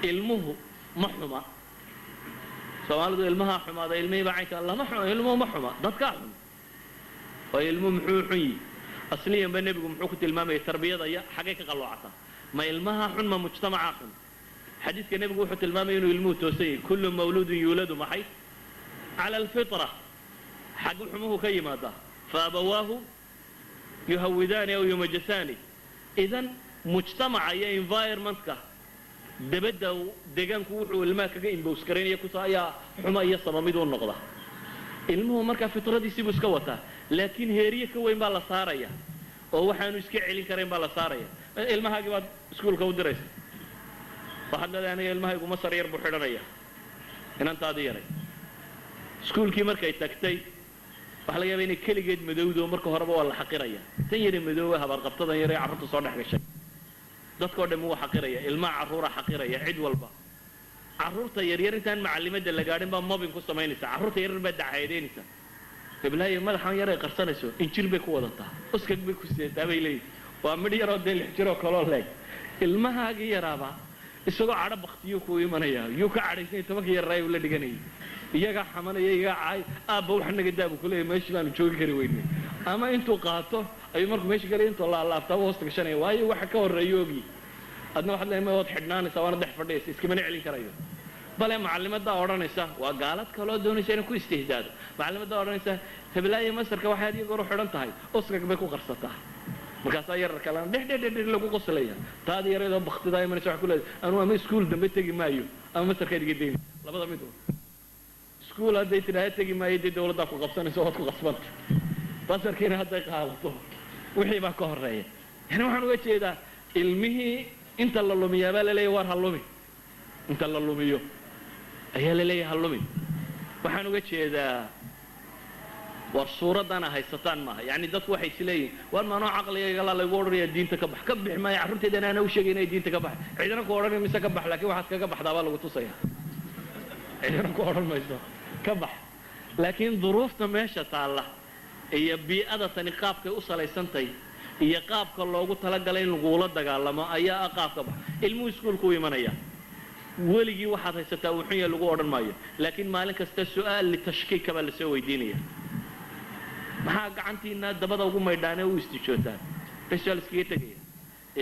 ilmuhu ma xuma soomaalidu ilmaha xumaada ilmihii baa caynka allah ma xumo ilmuhu ma xuma dadkaa xun oo ilmuhu muxuu xun yihi asliyan ba nebigu muxuu ku tilmaamaya tarbiyada iyo xagay ka qalloocata ma ilmaha xun ma mujtamaca xun xadiiska nebigu wuxuu tilmaamaya inuu ilmuhu toosan yahay kullu mawluudun yuuladu maxay cala alfitra xag xumuhu ka yimaada faabawaahu yuhawidaani aw yumajjasaani idan mujtamaca iyo environmentka dabada deegaanku wuxuu ilmaha kaga imbows kareynaya ku saayaa xuma iyo samamid uu noqda ilmuhu marka fitradiisa buu iska wataa laakiin heeriye ka weyn baa la saaraya oo waxaanu iska celin kareen baa la saaraya ilmahaagi baad iskuulka u diraysa waxaad leedahay aniga ilmahaygu masar yar buu xidhanaya inantaadii yaray iskuulkii markay tagtay waxa laga yaabaa inay keligeed madowdo marka horeba waa la xaqiraya tan yar madowga habar qabtadan yar ee carruurta soo dhex gashay dadkoo dhan wuu xaqiraya ilmaha carruura xaqiraya cid walba carruurta yaryar intaan macallimada la gaadhin baa mobbing ku samaynaysa carruurta yaryar baa dacayadeynaysa heblahay madaxan yar ay qarsanayso injil bay ku wadataa uskag bay ku seetaa bay leeyihiin waa midh yaroo dee 6 jiroo kaloo leeg ilmahaagii yaraaba isagoo cadho baktiyo ku imanaya yuu ka cadhaysay 10 yar raay la dhiganayay iyaga xamanaya iyaga caay aabba wax naga daabu ku leeyahay meeshii baan joogi kari weynay ama intuu qaato ayuu markuu meeshii galay intuu la laabtaa hoosta gashanaya waayo waxa ka horeeyo ogi adna waxaad leeyahay waad xidhnaanaysaa waana dhex fadhiyaysa iskama celin karayo bale macallimada odhanaysa waa gaalad kaloo doonaysa inay ku istihdaado macallimada odhanaysa heblaaya masarka waxaad iyaga hor xidhan tahay uskag bay ku qarsataa markaasaa yarar kalena dhex lagu qoslaya taadi yareedoo baktidaa imanaysa wax ku leedahay anu ama iskuul dambe tegi maayo ama masarka iga deyn labada mid iskuul hadday tidhaahdo tegi maayo dee dawladdaa ku qabsanayso waad ku qasbanta basarkiina hadday qaadato wixii baa ka horeeya yani waxaan uga jeedaa ilmihii inta la lumiyaa baa la leeyahay war ha lumi inta la lumiyo ayaa la leeyahay ha lumi waxaan uga jeedaa war suuraddana haysataan maaha yani dadku waxay isleeyihin war maanoo caqligayga la lagu odhanaya diinta ka bax ka bix maayo carruurteedana ana u sheegay inay diinta ka bax ciidana ku odhanaya mise ka bax laakiin waxaad kaga baxdaa baa lagu tusaya ciidana ku odhan mayso ka bax laakiin duruufta meesha taalla iyo bii'ada tani qaabkay u salaysantahay iyo qaabka loogu talagalay in lagula dagaalamo ayaa qaabka bax ilmuhu iskuulku u imanaya weligii waxaad haysataa uu xun yahay lagu odhan maayo laakiin maalin kasta su'aal litashkiika baa lasoo weydiinaya maxaa gacantiina dabada ugu maydhaanee u istijootaan bashal iskaga tegaya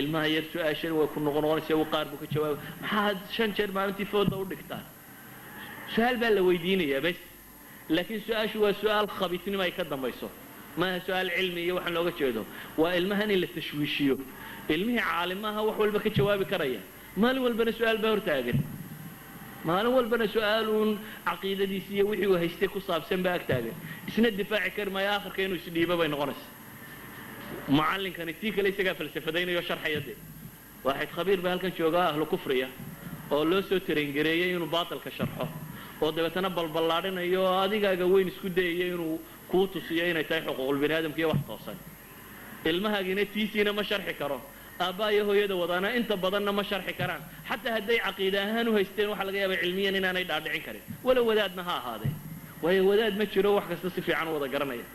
ilmaha yar su'aashan way ku noqonaysaa uu qaar buu ka jawaab maxaa 5 jeer maalintii fooda u dhigtaan su'aal baa la weydiinayaa bas laakiin su'aashu waa su'aal khabiisnimo ay ka dambayso ma su'aal cilmi iyo waxaan looga jeedo waa ilmahan in la tashwiishiyo ilmihii caalimaha wax walba ka jawaabi karaya maalin walbana su'aal baa hortaagan maalin walbana su'aaluun caqiidadiisa iyo wixii uu haystay ku saabsan baa agtaagan isna difaaci kari maayo aakhirka inuu isdhiibo bay noqonaysaa macallinkani tii kale isagaa falsafadaynayo sharxaya dee waaxid khabiir baa halkan joogaa ahlu kufriya oo loo soo tarengareeyey inuu baatilka sharxo oo dabeetana balballaadhinayo oo adigaaga weyn isku dayaya inuu kuu tusiyo inay tahay xuquuqul bini aadamka iyo wax toosan ilmahaagina tiisiina ma sharxi karo aabbaa iyo hooyada wadaana inta badanna ma sharxi karaan xataa hadday caqiida ahaan u haysteen waxaa laga yaabaa cilmiyan inaanay dhaadhicin karin walow wadaadna ha ahaadee waayo wadaad ma jiro wax kasta si fiican u wada garanaya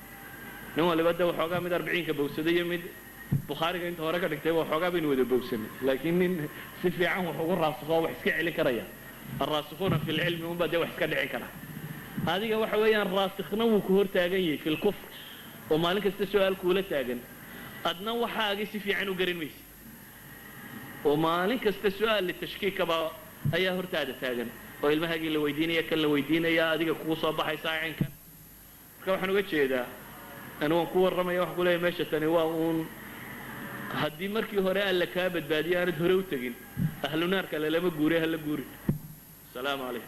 nin waliba de waxoogaa mid 40ka bowsaday iyo mid bukhaariga inta hore ka dhigtay waxoogaa baynu wada bowsanay laakiin nin si fiican wax ugu raasakho wax iska celin karaya الراسخون في العلم هم بدأوا يحكوا لعين كلام هذه واحد ويان راسخنا وكهور تاجني في الكفر وما لك السؤال كولا تاجن أدنى وحاجة في عنو قرين ميس ومالين كست سؤال للتشكيك بقى أيها هرتا هذا تاجن وإلما هاجي اللي ويديني كل ويديني يا أديك كوصة بحي ساعين كان كم حنو قلت شيء ده أنا وقوة الرمي وحقول لي ماشى تنوى هدي مركي هراء اللي كابت بادي أنا هروتجين أهل نار كلا لما جوري هلا جوري السلام عليكم